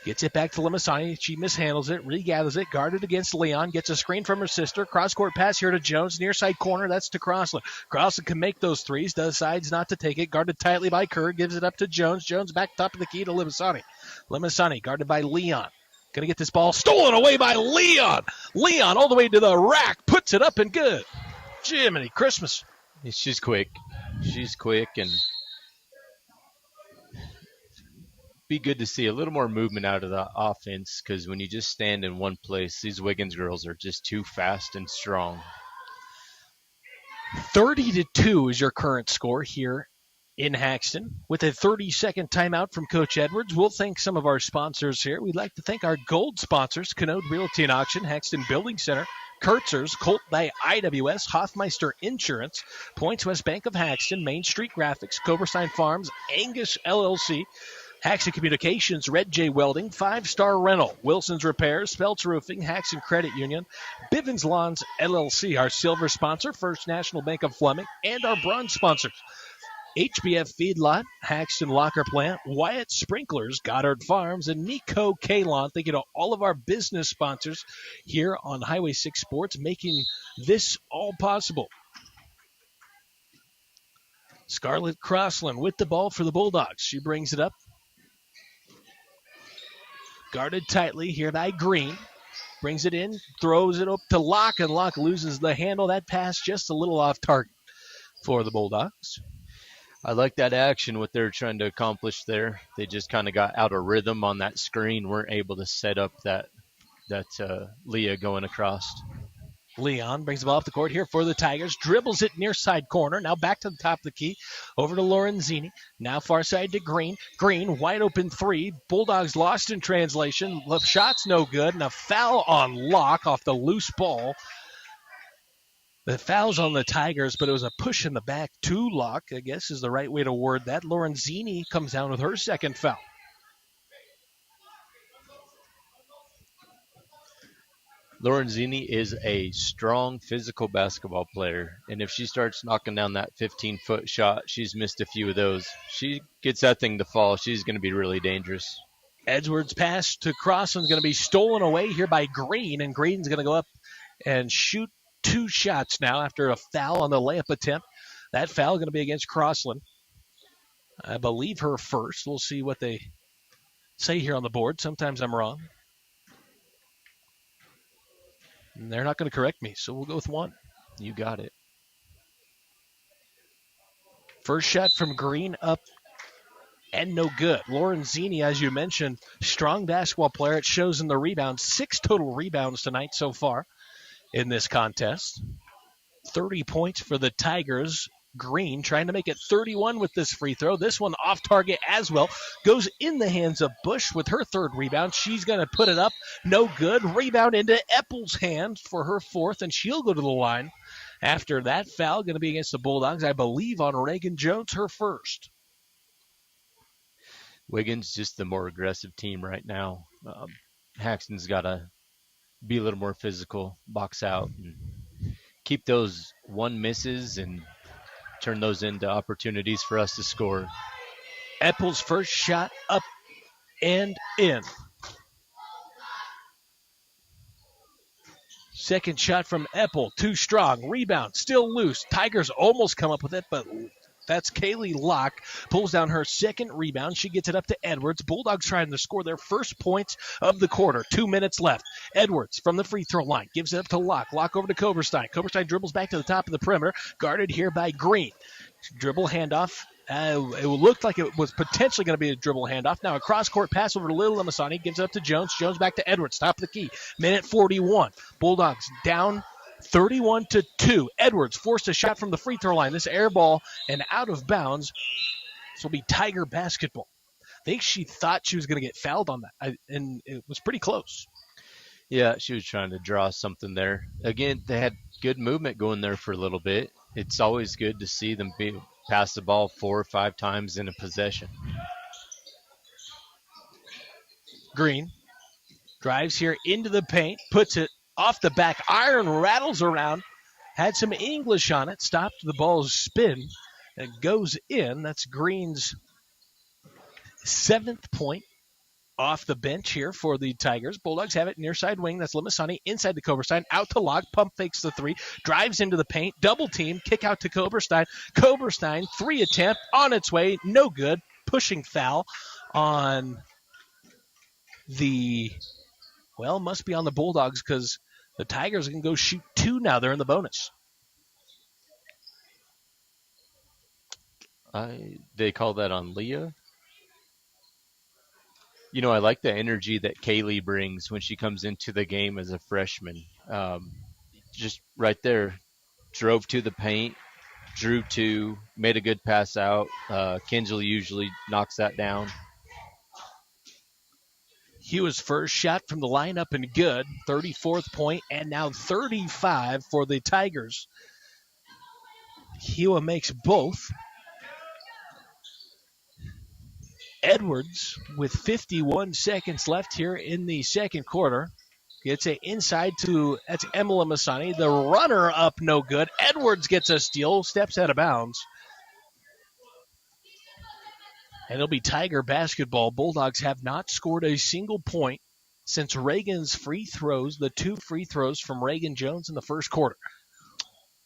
gets it back to Limasani. She mishandles it, regathers it, guarded against Leon, gets a screen from her sister. Cross-court pass here to Jones, near side corner, that's to Crossland. Crossland can make those threes, decides not to take it, guarded tightly by Kerr, gives it up to Jones. Jones back top of the key to Limasani. Limasani guarded by Leon. Going to get this ball stolen away by Leon. Leon all the way to the rack. Puts it up and good. Jiminy Christmas. She's quick. She's quick, and be good to see a little more movement out of the offense, because when you just stand in one place, these Wiggins girls are just too fast and strong. 30-2 is your current score here in Haxton. With a 30-second timeout from Coach Edwards, we'll thank some of our sponsors here. We'd like to thank our gold sponsors, Canode Realty and Auction, Haxton Building Center, Kurtzer's, Colt by IWS, Hoffmeister Insurance, Points West Bank of Haxton, Main Street Graphics, Coberstein Farms, Angus LLC, Haxton Communications, Red J Welding, 5-Star Rental, Wilson's Repairs, Speltz Roofing, Haxton Credit Union, Bivens Lawns LLC, our silver sponsor, First National Bank of Fleming, and our bronze sponsors, HBF Feedlot, Haxton Locker Plant, Wyatt Sprinklers, Goddard Farms, and Nico Kalon. Thank you to all of our business sponsors here on Highway 6 Sports, making this all possible. Scarlett Crossland with the ball for the Bulldogs. She brings it up. Guarded tightly here by Green. Brings it in, throws it up to Locke, and Locke loses the handle. That pass just a little off target for the Bulldogs. I like that action, what they're trying to accomplish there. They just kind of got out of rhythm on that screen, weren't able to set up that Leah going across. Leon brings the ball up the court here for the Tigers. Dribbles it near side corner. Now back to the top of the key. Over to Lorenzini. Now far side to Green. Green, wide open 3. Bulldogs lost in translation. The shot's no good. And a foul on Locke off the loose ball. The foul's on the Tigers, but it was a push in the back to Locke, I guess is the right way to word that. Lorenzini comes down with her second foul. Lorenzini is a strong physical basketball player, and if she starts knocking down that 15-foot shot, she's missed a few of those. She gets that thing to fall, she's going to be really dangerous. Edwards' pass to Crossland's going to be stolen away here by Green, and Green's going to go up and shoot 2 shots now after a foul on the layup attempt. That foul going to be against Crossland. I believe her first. We'll see what they say here on the board. Sometimes I'm wrong. And they're not going to correct me, so we'll go with 1. You got it. First shot from Green up and no good. Lorenzini, as you mentioned, strong basketball player. It shows in the rebounds. 6 total rebounds tonight so far in this contest. 30 points for the Tigers. Green trying to make it 31 with this free throw. This one off target as well. Goes in the hands of Bush with her third rebound. She's going to put it up. No good. Rebound into Eppel's hands for her fourth, and she'll go to the line. After that foul, going to be against the Bulldogs, I believe, on Reagan Jones, her first. Wiggins just the more aggressive team right now. Haxton's got to be a little more physical, box out, and keep those 1 misses and turn those into opportunities for us to score. Eppel's first shot up and in. Second shot from Eppel, too strong. Rebound, still loose. Tigers almost come up with it, but that's Kaylee Locke. Pulls down her second rebound. She gets it up to Edwards. Bulldogs trying to score their first points of the quarter. 2 minutes left. Edwards from the free throw line. Gives it up to Locke. Locke over to Coberstein. Coberstein dribbles back to the top of the perimeter. Guarded here by Green. Dribble handoff It looked like it was potentially going to be a dribble handoff. Now a cross-court pass over to Little Limasani. Gives it up to Jones. Jones back to Edwards. Top of the key. Minute 41. Bulldogs down 31-2. Edwards forced a shot from the free throw line. This air ball and out of bounds. This will be Tiger basketball. I think she thought she was going to get fouled on that, and it was pretty close. Yeah, she was trying to draw something there. Again, they had good movement going there for a little bit. It's always good to see them pass the ball 4 or 5 times in a possession. Green drives here into the paint, puts it off the back iron, rattles around, had some English on it, stopped the ball's spin, and goes in. That's Green's 7th point off the bench here for the Tigers. Bulldogs have it near side wing. That's Limasani inside the Koberstein. Out to Locke. Pump fakes the 3. Drives into the paint. Double team. Kick out to Koberstein. Koberstein, 3 attempt. On its way. No good. Pushing foul on the, well, must be on the Bulldogs because the Tigers can go shoot 2 now. They're in the bonus. They call that on Leah. You know, I like the energy that Kaylee brings when she comes into the game as a freshman. Just right there, drove to the paint, drew 2, made a good pass out. Kinsley usually knocks that down. Hewa's first shot from the lineup and good. 34th point, and now 35 for the Tigers. Hewa makes both. Edwards, with 51 seconds left here in the second quarter, gets it inside to, that's Emma Masani. The runner up, no good. Edwards gets a steal, steps out of bounds. And it'll be Tiger basketball. Bulldogs have not scored a single point since Reagan's free throws, the 2 free throws from Reagan Jones in the first quarter.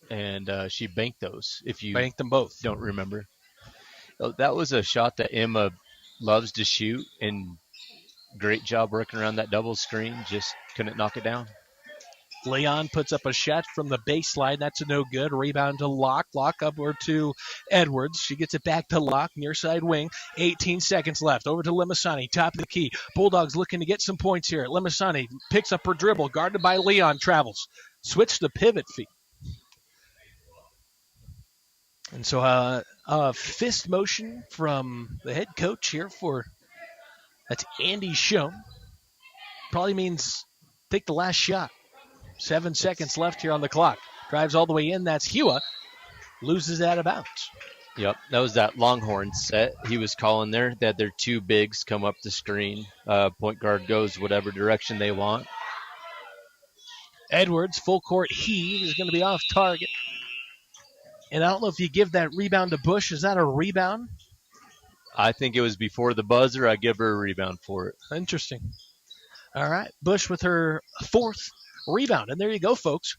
And she banked those, if you banked them both. Don't remember. That was a shot that Emma loves to shoot, and great job working around that double screen. Just couldn't knock it down. Leon puts up a shot from the baseline. That's a no good. Rebound to Locke. Locke upward to Edwards. She gets it back to Locke, near side wing. 18 seconds left. Over to Limasani, top of the key. Bulldogs looking to get some points here. Limasani picks up her dribble, guarded by Leon. Travels. Switch to pivot feet. And so a fist motion from the head coach here for, that's Andy Schoen. Probably means take the last shot. 7 seconds left here on the clock. Drives all the way in. That's Hewa. Loses out of bounds. Yep, that was that Longhorn set he was calling there. They had their 2 bigs come up the screen. Point guard goes whatever direction they want. Edwards, full court heave, is going to be off target. And I don't know if you give that rebound to Bush. Is that a rebound? I think it was before the buzzer. I give her a rebound for it. Interesting. All right, Bush with her 4th rebound. And there you go, folks.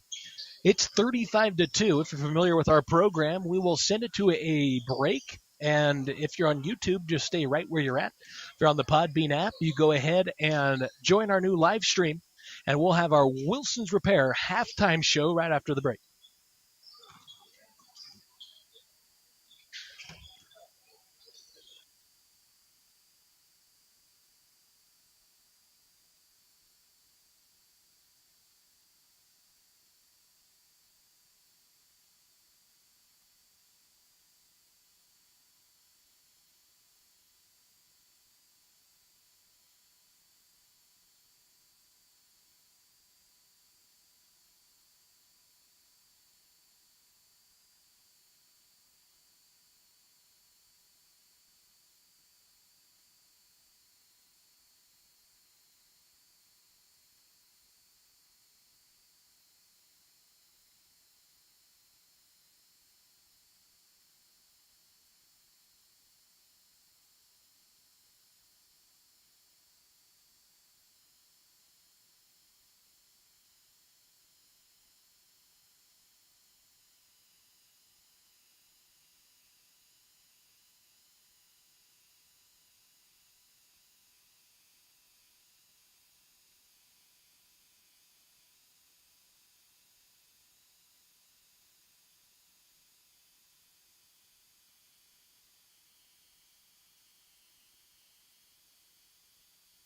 It's 35-2. If you're familiar with our program, we will send it to a break. And if you're on YouTube, just stay right where you're at. If you're on the Podbean app, you go ahead and join our new live stream. And we'll have our Wilson's Repair halftime show right after the break.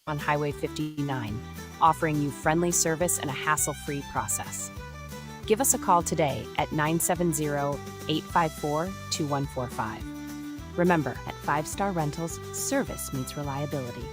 on Highway 59, offering you friendly service and a hassle-free process. Give us a call today at 970-854-2145. Remember, at 5-Star Rentals, service meets reliability.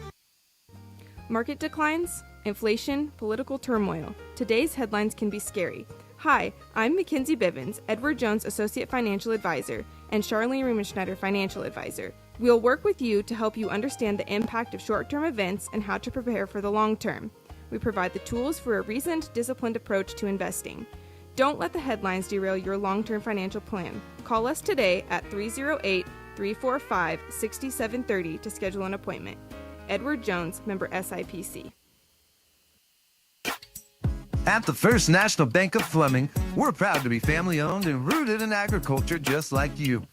Market declines, inflation, political turmoil. Today's headlines can be scary. Hi, I'm Mackenzie Bivens, Edward Jones Associate Financial Advisor, and Charlene Riemenschneider Financial Advisor. We'll work with you to help you understand the impact of short-term events and how to prepare for the long term. We provide the tools for a reasoned, disciplined approach to investing. Don't let the headlines derail your long-term financial plan. Call us today at 308-345-6730 to schedule an appointment. Edward Jones, member SIPC. At the First National Bank of Fleming, we're proud to be family-owned and rooted in agriculture just like you.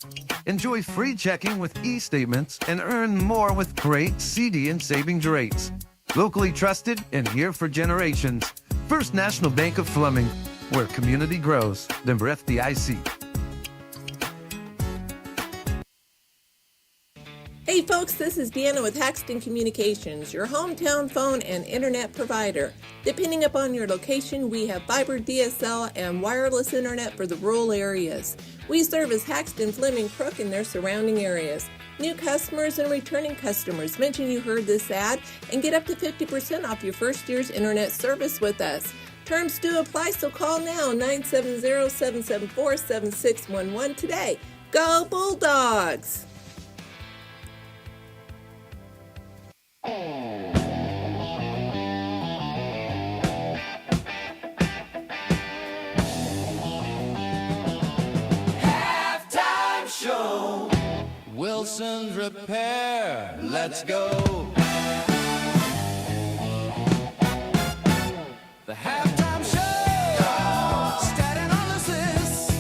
Enjoy free checking with e-statements and earn more with great CD and savings rates. Locally trusted and here for generations. First National Bank of Fleming, where community grows. Member FDIC. Hey folks, this is Deanna with Haxtun Communications, your hometown phone and internet provider. Depending upon your location, we have fiber, DSL, and wireless internet for the rural areas. We service Haxtun, Fleming, Crook, and their surrounding areas. New customers and returning customers, mention you heard this ad and get up to 50% off your first year's internet service with us. Terms do apply, so call now, 970-774-7611 today. Go Bulldogs! Halftime show. Wilson's Repair. Let's go. The halftime show. Stat analysis.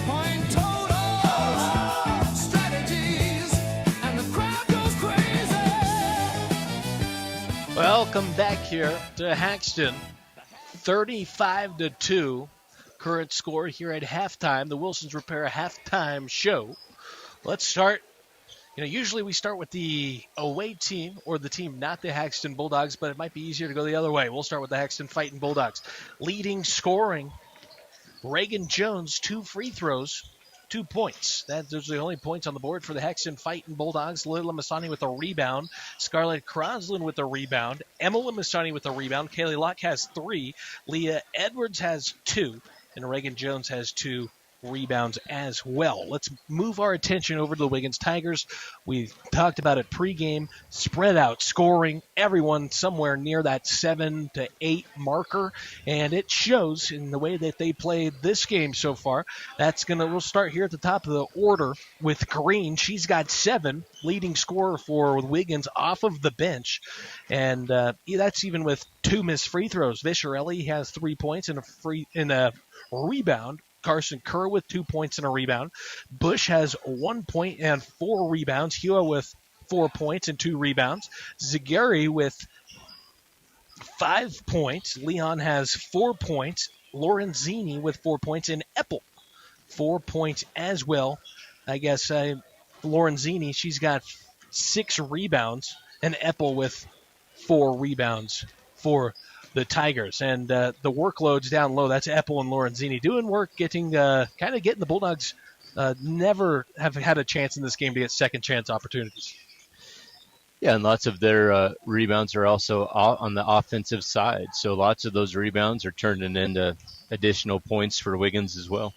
Point totals. Strategies. And the crowd goes crazy. Welcome back here to Haxtun. 35-2. Current score here at halftime. The Wilson's Repair halftime show. Let's start. Usually we start with the away team or the team, not the Haxtun Bulldogs, but it might be easier to go the other way. We'll start with the Haxtun Fighting Bulldogs. Leading scoring, Reagan Jones, 2 free throws, 2 points. Those are the only points on the board for the Haxtun Fighting Bulldogs. Lila Masani with a rebound. Scarlett Croslin with a rebound. Emma Masani with a rebound. Kaylee Locke has 3. Leah Edwards has 2. And Reagan Jones has 2 rebounds as well. Let's move our attention over to the Wiggins Tigers. We talked about it pregame, spread out scoring, everyone somewhere near that 7 to 8 marker, and it shows in the way that they played this game so far. We'll start here at the top of the order with Green. She's got 7, leading scorer for Wiggins off of the bench, and that's even with 2 missed free throws. Viscerelli has 3 points and a rebound. Carson Kerr with 2 points and a rebound. Bush has 1 point and 4 rebounds. Hua with 4 points and 2 rebounds. Zagari with 5 points. Leon has 4 points. Lorenzini with 4 points. And Eppel, 4 points as well. I guess Lorenzini, she's got 6 rebounds. And Eppel with 4 rebounds for the Tigers. And the workload's down low. That's Eppel and Lorenzini doing work, getting the Bulldogs never have had a chance in this game to get second chance opportunities. Yeah, and lots of their rebounds are also on the offensive side. So lots of those rebounds are turning into additional points for Wiggins as well.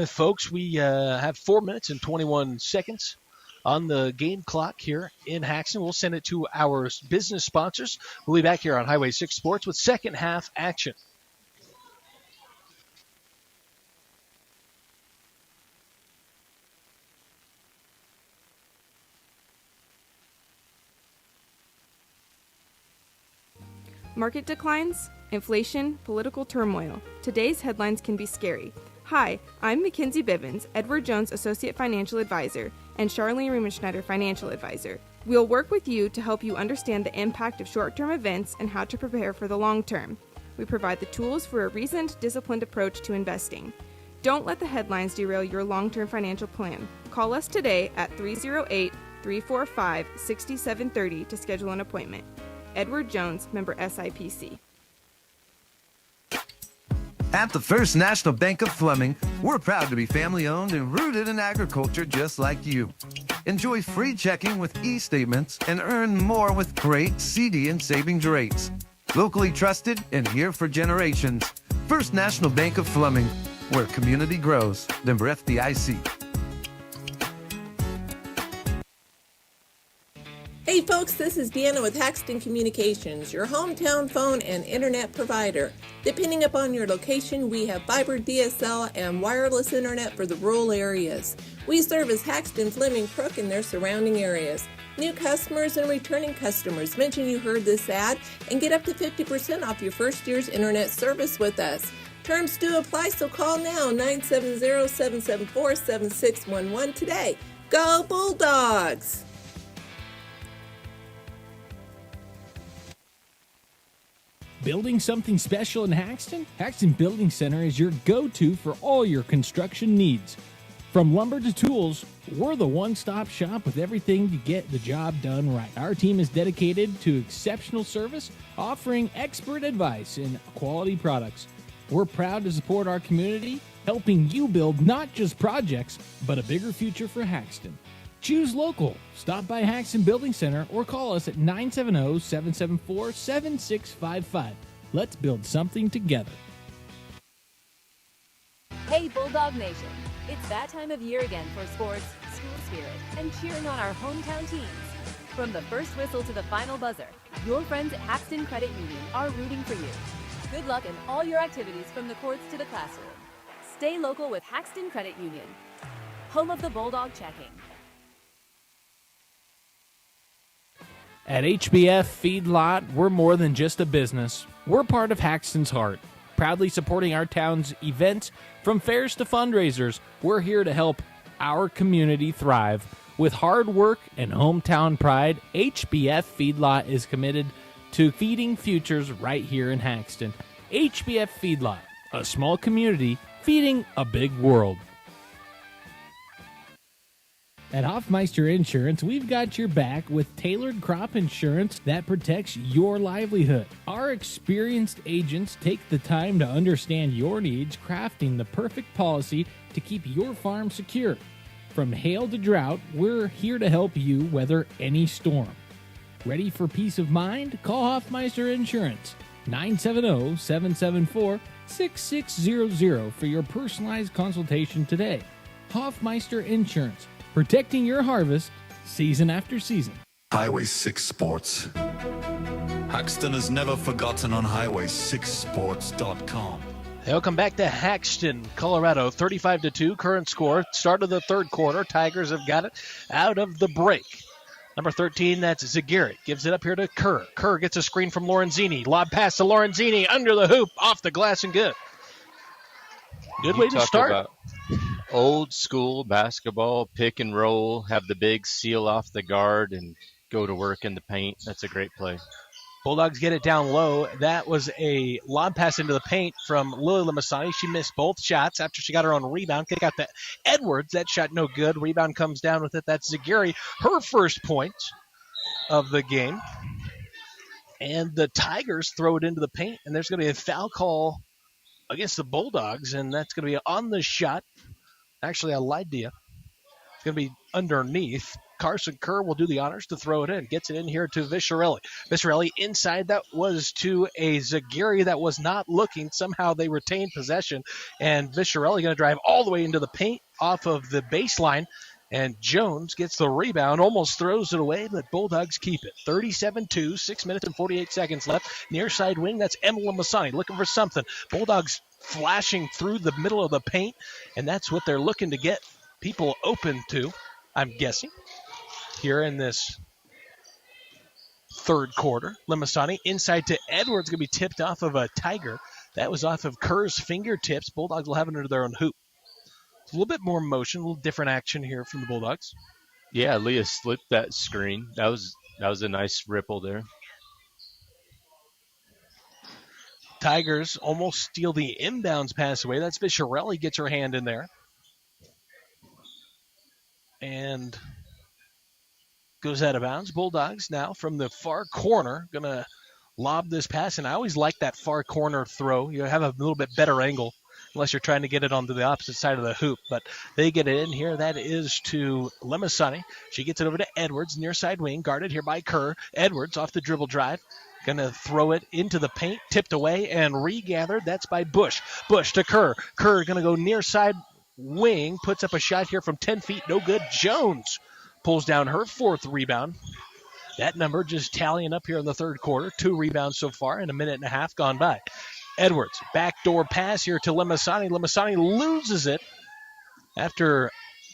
Folks, we have 4 minutes and 21 seconds on the game clock here in Haxtun. We'll send it to our business sponsors. We'll be back here on Highway 6 Sports with second half action. Market declines, inflation, political turmoil. Today's headlines can be scary. Hi, I'm Mackenzie Bivens, Edward Jones Associate Financial Advisor, and Charlene Riemenschneider Financial Advisor. We'll work with you to help you understand the impact of short-term events and how to prepare for the long term. We provide the tools for a reasoned, disciplined approach to investing. Don't let the headlines derail your long-term financial plan. Call us today at 345 6730 to schedule an appointment. Edward Jones, member SIPC. At the First National Bank of Fleming, we're proud to be family-owned and rooted in agriculture just like you. Enjoy free checking with e-statements and earn more with great CD and savings rates. Locally trusted and here for generations. First National Bank of Fleming, where community grows. Member FDIC. Hey folks, this is Deanna with Haxtun Communications, your hometown phone and internet provider. Depending upon your location, we have fiber, DSL, and wireless internet for the rural areas. We service Haxtun, Fleming, Crook, and their surrounding areas. New customers and returning customers, mention you heard this ad and get up to 50% off your first year's internet service with us. Terms do apply, so call now, 970-774-7611 today. Go Bulldogs! Building something special in Haxtun? Haxtun Building Center is your go-to for all your construction needs. From lumber to tools, we're the one-stop shop with everything to get the job done right. Our team is dedicated to exceptional service, offering expert advice and quality products. We're proud to support our community, helping you build not just projects, but a bigger future for Haxtun. Choose local. Stop by Haxtun Building Center or call us at 970-774-7655. Let's build something together. Hey, Bulldog Nation. It's that time of year again for sports, school spirit, and cheering on our hometown teams. From the first whistle to the final buzzer, your friends at Haxtun Credit Union are rooting for you. Good luck in all your activities from the courts to the classroom. Stay local with Haxtun Credit Union, home of the Bulldog checking. At HBF Feedlot, we're more than just a business. We're part of Haxton's heart, proudly supporting our town's events from fairs to fundraisers. We're here to help our community thrive. With hard work and hometown pride, HBF Feedlot is committed to feeding futures right here in Haxton. HBF Feedlot, a small community feeding a big world. At Hoffmeister Insurance, we've got your back with tailored crop insurance that protects your livelihood. Our experienced agents take the time to understand your needs, crafting the perfect policy to keep your farm secure. From hail to drought, we're here to help you weather any storm. Ready for peace of mind? Call Hoffmeister Insurance, 970-774-6600 for your personalized consultation today. Hoffmeister Insurance, protecting your harvest season after season. Highway 6 Sports. Haxton is never forgotten on highway6sports.com. Welcome back to Haxton, Colorado. 35-2 current score. Start of the third quarter. Tigers have got it out of the break. Number 13, that's Zagirit. Gives it up here to Kerr. Kerr gets a screen from Lorenzini. Lob pass to Lorenzini. Under the hoop. Off the glass and good. Good way to start. About old school basketball, pick and roll, have the big seal off the guard and go to work in the paint. That's a great play. Bulldogs get it down low. That was a lob pass into the paint from Lily Limasani. She missed both shots after she got her own rebound. Kick out to Edwards. That shot no good. Rebound comes down with it. That's Zagiri. Her first point of the game. And the Tigers throw it into the paint, and there's going to be a foul call against the Bulldogs, and that's going to be on the shot. Actually, I lied to you. It's going to be underneath. Carson Kerr will do the honors to throw it in. Gets it in here to Viscarelli. Viscarelli inside. That was to a Zagiri that was not looking. Somehow they retained possession. And Viscarelli going to drive all the way into the paint off of the baseline. And Jones gets the rebound, almost throws it away, but Bulldogs keep it. 37-2, 6 minutes and 48 seconds left. Near side wing, that's Emily Masani looking for something. Bulldogs flashing through the middle of the paint, and that's what they're looking to get people open to, I'm guessing, here in this third quarter. Limasani inside to Edwards, going to be tipped off of a Tiger. That was off of Kerr's fingertips. Bulldogs will have it under their own hoop. A little bit more motion, a little different action here from the Bulldogs. Yeah, Leah slipped that screen. That was a nice ripple there. Tigers almost steal the inbounds pass away. That's Viscarelli gets her hand in there. And goes out of bounds. Bulldogs now from the far corner going to lob this pass, and I always like that far corner throw. You have a little bit better angle unless you're trying to get it onto the opposite side of the hoop, but they get it in here. That is to Lemasani. She gets it over to Edwards, near side wing, guarded here by Kerr. Edwards off the dribble drive, going to throw it into the paint, tipped away and regathered. That's by Bush. Bush to Kerr. Kerr going to go near side wing, puts up a shot here from 10 feet, no good. Jones pulls down her fourth rebound. That number just tallying up here in the third quarter. 2 rebounds so far and a minute and a half gone by. Edwards, backdoor pass here to Lemasani. Lemasani loses it after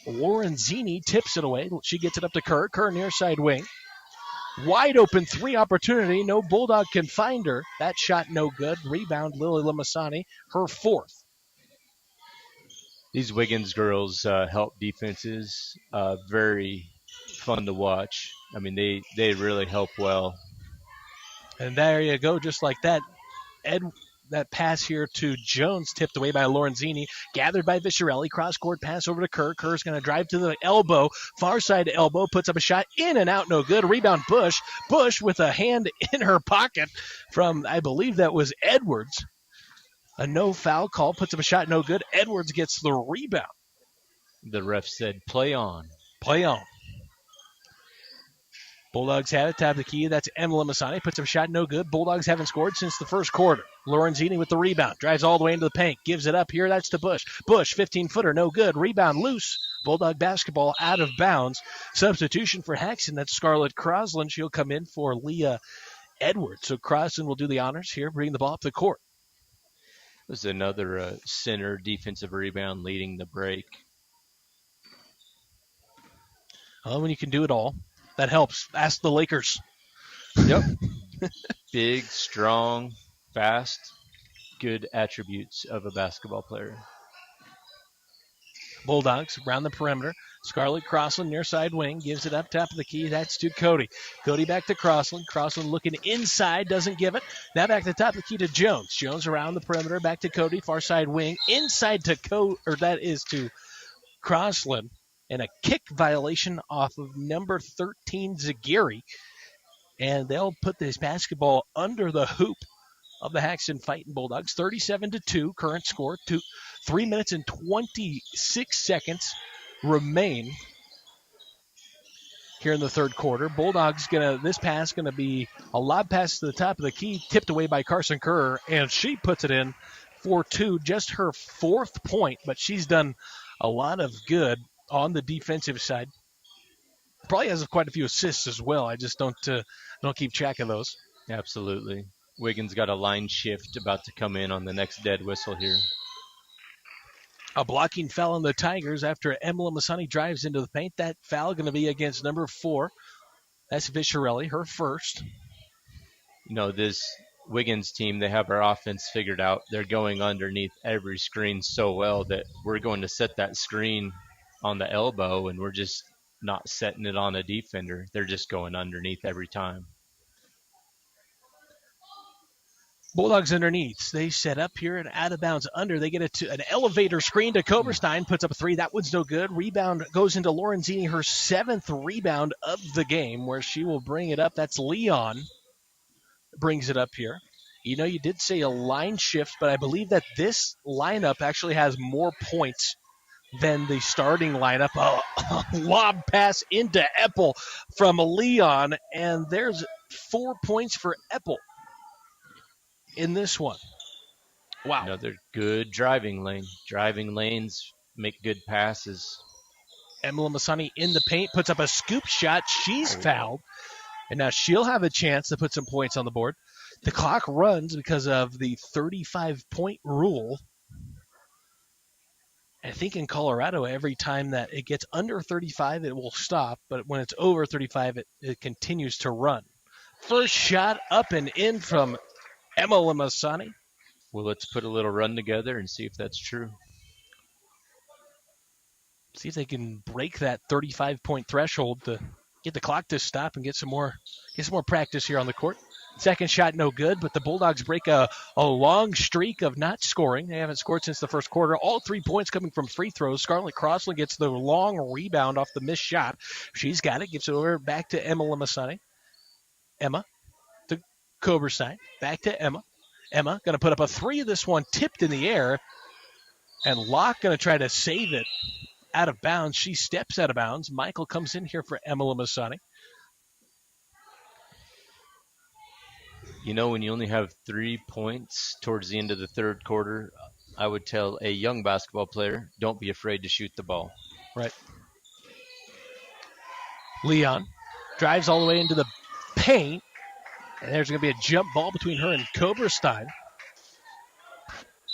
Lorenzini tips it away. She gets it up to Kerr. Kerr near side wing. Wide open 3 opportunity. No Bulldog can find her. That shot no good. Rebound Lily Lemasani, her fourth. These Wiggins girls help defenses. Very fun to watch. I mean, they really help well. And there you go, just like that. That pass here to Jones, tipped away by Lorenzini, gathered by Viscerelli, cross-court pass over to Kerr. Kerr's going to drive to the elbow, far side elbow, puts up a shot, in and out, no good. Rebound Bush. Bush with a hand in her pocket from, I believe that was Edwards. A no foul call, puts up a shot, no good. Edwards gets the rebound. The ref said, play on. Play on. Bulldogs have it, top of the key. That's Emma Lemasani. Puts up a shot, no good. Bulldogs haven't scored since the first quarter. Lorenzini with the rebound. Drives all the way into the paint. Gives it up here. That's to Bush. Bush, 15-footer, no good. Rebound loose. Bulldog basketball out of bounds. Substitution for Haxtun. That's Scarlett Crosland. She'll come in for Leah Edwards. So Crosland will do the honors here, bring the ball up the court. This is another center defensive rebound leading the break. Well, when you can do it all, that helps. Ask the Lakers. Yep. Big, strong, fast, good attributes of a basketball player. Bulldogs around the perimeter. Scarlett Crossland near side wing. Gives it up top of the key. That's to Cody. Cody back to Crossland. Crossland looking inside. Doesn't give it. Now back to the top of the key to Jones. Jones around the perimeter. Back to Cody. Far side wing. Inside to that is to Crossland. And a kick violation off of number 13, Zagiri. And they'll put this basketball under the hoop of the Haxtun Fighting Bulldogs. 37-2, current score. 3 minutes and 26 seconds remain here in the third quarter. Bulldogs this pass gonna be a lob pass to the top of the key, tipped away by Carson Kerr, and she puts it in for 2, just her 4th point, but she's done a lot of good on the defensive side. Probably has quite a few assists as well. I just don't keep track of those. Absolutely. Wiggins got a line shift about to come in on the next dead whistle here. A blocking foul on the Tigers after Emma Masani drives into the paint. That foul going to be against number 4. That's Viscerelli, her first. You know, this Wiggins team, they have our offense figured out. They're going underneath every screen so well that we're going to set that screen on the elbow, and we're just not setting it on a defender. They're just going underneath every time. Bulldogs underneath. They set up here and out of bounds under. They get it to an elevator screen to Koberstein. Puts up a 3. That one's no good. Rebound goes into Lorenzini, her 7th rebound of the game, where she will bring it up. That's Leon. Brings it up here. You know, you did say a line shift, but I believe that this lineup actually has more points than the starting lineup. A lob pass into Eppel from Leon, and there's 4 points for Eppel in this one. Wow. Another good driving lane. Driving lanes make good passes. Emma Masani in the paint, puts up a scoop shot. She's fouled, and now she'll have a chance to put some points on the board. The clock runs because of the 35-point rule. I think in Colorado, every time that it gets under 35, it will stop. But when it's over 35, it continues to run. First shot up and in from Emma Lemasani. Well, let's put a little run together and see if that's true. See if they can break that 35-point threshold to get the clock to stop and get some more practice here on the court. Second shot, no good, but the Bulldogs break a long streak of not scoring. They haven't scored since the first quarter. All 3 points coming from free throws. Scarlett Crossland gets the long rebound off the missed shot. She's got it, gives it over back to Emma Limasani. Emma to Koberstein. Back to Emma. Emma going to put up a 3. This one tipped in the air. And Locke going to try to save it out of bounds. She steps out of bounds. Michael comes in here for Emma Limasani. You know, when you only have 3 points towards the end of the third quarter, I would tell a young basketball player, don't be afraid to shoot the ball. Right. Leon drives all the way into the paint. And there's going to be a jump ball between her and Koberstein.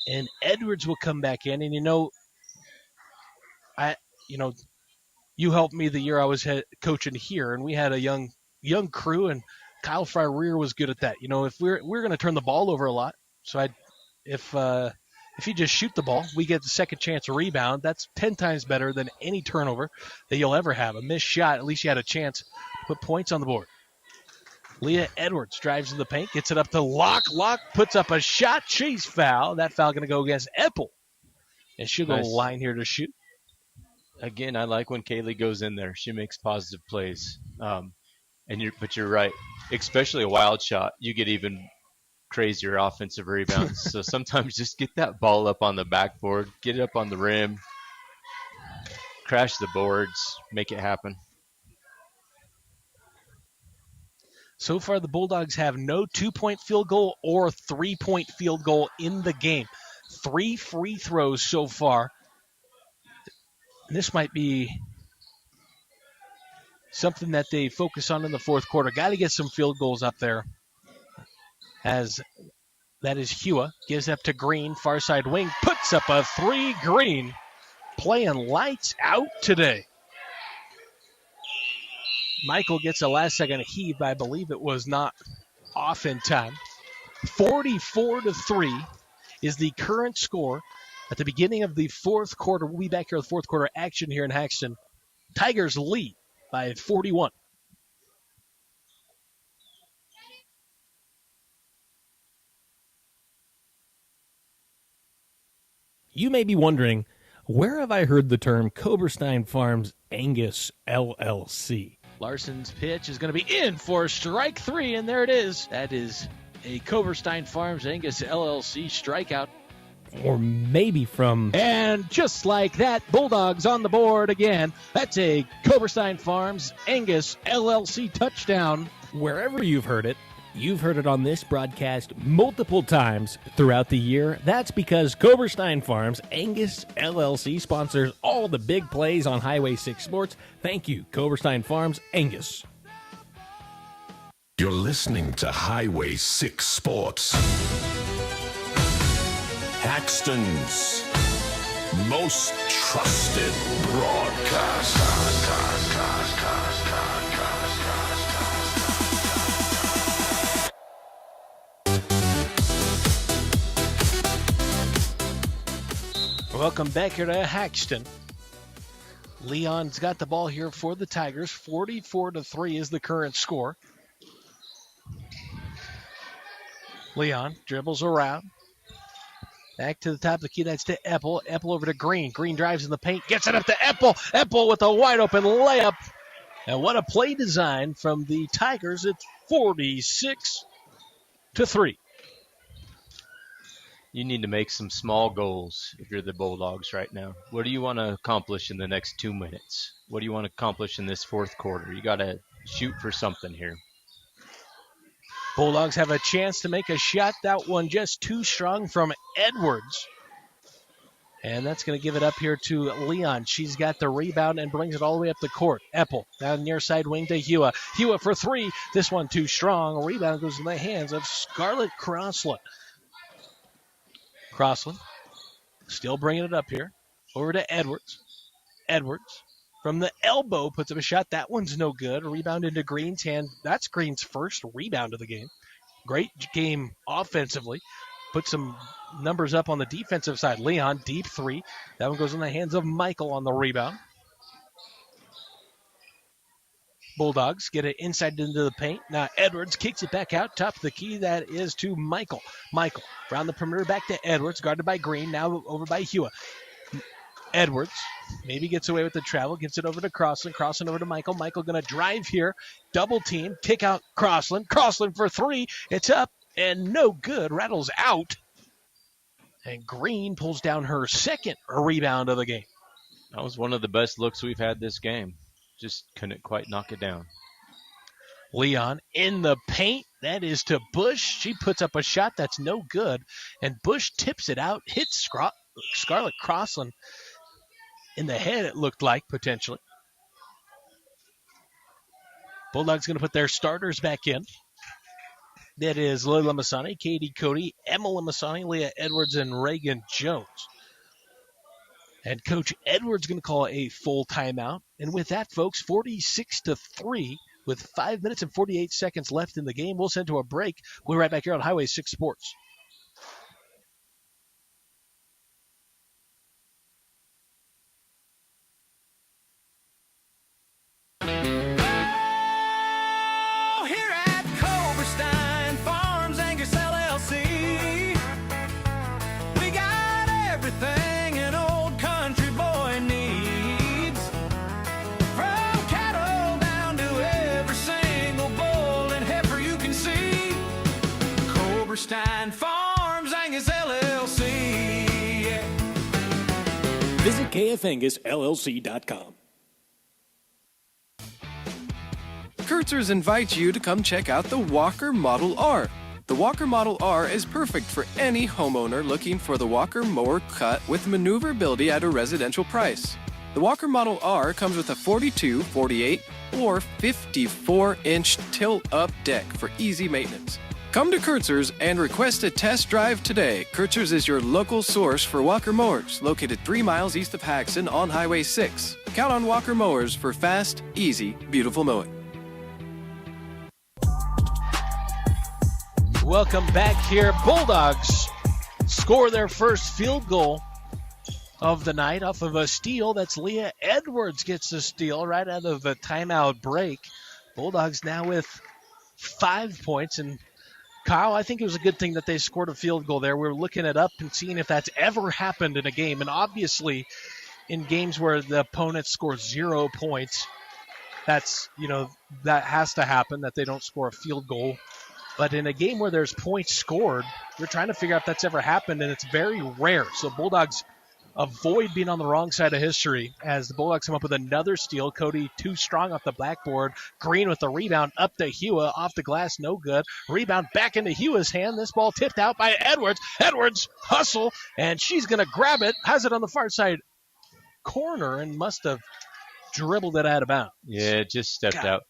And Edwards will come back in. And, you helped me the year I was coaching here, and we had a young crew, and Kyle Fry-Rear was good at that. If we're going to turn the ball over a lot, so if you just shoot the ball, we get the second chance to rebound. That's 10 times better than any turnover that you'll ever have. A missed shot, at least you had a chance to put points on the board. Leah Edwards drives in the paint, gets it up to Locke. Locke puts up a shot. She's fouled. That foul going to go against Eppel. And she'll go line here to shoot. Again, I like when Kaylee goes in there. She makes positive plays. But you're right. Especially a wild shot, you get even crazier offensive rebounds. So sometimes just get that ball up on the backboard, get it up on the rim, crash the boards, make it happen. So far, the Bulldogs have no 2-point field goal or 3-point field goal in the game. 3 free throws so far. This might be something that they focus on in the fourth quarter. Got to get some field goals up there. As that is Hua. Gives up to Green. Far side wing. Puts up a 3. Green playing lights out today. Michael gets a last-second heave, but I believe it was not off in time. 44-3 is the current score at the beginning of the fourth quarter. We'll be back here with fourth quarter action here in Haxtun. Tigers lead by 41. You may be wondering, where have I heard the term Koberstein Farms Angus LLC? Larson's pitch is going to be in for strike 3, and there it is. That is a Koberstein Farms Angus LLC strikeout. Or maybe from... And just like that, Bulldogs on the board again. That's a Koberstein Farms Angus LLC touchdown. Wherever you've heard it on this broadcast multiple times throughout the year. That's because Koberstein Farms Angus LLC sponsors all the big plays on Highway 6 Sports. Thank you, Koberstein Farms Angus. You're listening to Highway 6 Sports. Haxton's most trusted broadcast. Welcome back here to Haxtun. Leon's got the ball here for the Tigers. 44-3 is the current score. Leon dribbles around. Back to the top of the key. That's to Eppel. Eppel over to Green. Green drives in the paint. Gets it up to Eppel. Eppel with a wide open layup. And what a play design from the Tigers. It's 46-3. You need to make some small goals if you're the Bulldogs right now. What do you want to accomplish in the next 2 minutes? What do you want to accomplish in this fourth quarter? You got to shoot for something here. Bulldogs have a chance to make a shot. That one just too strong from Edwards. And that's going to give it up here to Leon. She's got the rebound and brings it all the way up the court. Eppel down near side wing to Hua. Hua for 3. This one too strong. Rebound goes in the hands of Scarlett Crossland. Crossland still bringing it up here. Over to Edwards. Edwards from the elbow puts up a shot. That one's no good. Rebound into Green's hand. That's Green's first rebound of the game. Great game offensively. Put some numbers up on the defensive side. Leon, deep 3. That one goes in the hands of Michael on the rebound. Bulldogs get it inside into the paint. Now Edwards kicks it back out. Top of the key, that is to Michael. Michael around the perimeter back to Edwards, guarded by Green, now over by Hewitt. Edwards maybe gets away with the travel, gives it over to Crossland. Crossland over to Michael. Michael going to drive here. Double team. Kick out Crossland. Crossland for three. It's up and no good. Rattles out. And Green pulls down her second rebound of the game. That was one of the best looks we've had this game. Just couldn't quite knock it down. Leon in the paint. That is to Bush. She puts up a shot that's no good. And Bush tips it out. Hits Scarlett Crossland in the head, it looked like, potentially. Bulldogs going to put their starters back in. That is Lila Masani, Katie Cody, Emma Masani, Leah Edwards, and Reagan Jones. And Coach Edwards going to call a full timeout. And with that, folks, 46-3 with 5 minutes and 48 seconds left in the game. We'll send to a break. We'll be right back here on Highway 6 Sports. Here at Culverstein Farms Angus LLC, we got everything an old country boy needs. From cattle down to every single bull and heifer you can see. Culverstein Farms Angus LLC. Yeah. Visit kfangusllc.com. Kurtzers invites you to come check out the Walker Model R. The Walker Model R is perfect for any homeowner looking for the Walker mower cut with maneuverability at a residential price. The Walker Model R comes with a 42, 48, or 54-inch tilt-up deck for easy maintenance. Come to Kurtzers and request a test drive today. Kurtzers is your local source for Walker mowers, located 3 miles east of Haxtun on Highway 6. Count on Walker mowers for fast, easy, beautiful mowing. Welcome back here. Bulldogs score their first field goal of the night off of a steal. That's Leah Edwards gets the steal right out of a timeout break. Bulldogs now with 5 points. And Kyle, I think it was a good thing that they scored a field goal there. We were looking it up and seeing if that's ever happened in a game. And obviously in games where the opponent scores 0 points, that's, that has to happen, that they don't score a field goal. But in a game where there's points scored, we're trying to figure out if that's ever happened, and it's very rare. So Bulldogs avoid being on the wrong side of history as the Bulldogs come up with another steal. Cody too strong off the backboard. Green with the rebound up to Hewa. Off the glass, no good. Rebound back into Hewa's hand. This ball tipped out by Edwards. Edwards hustle, and she's going to grab it. Has it on the far side corner and must have dribbled it out of bounds. Yeah, it just stepped out.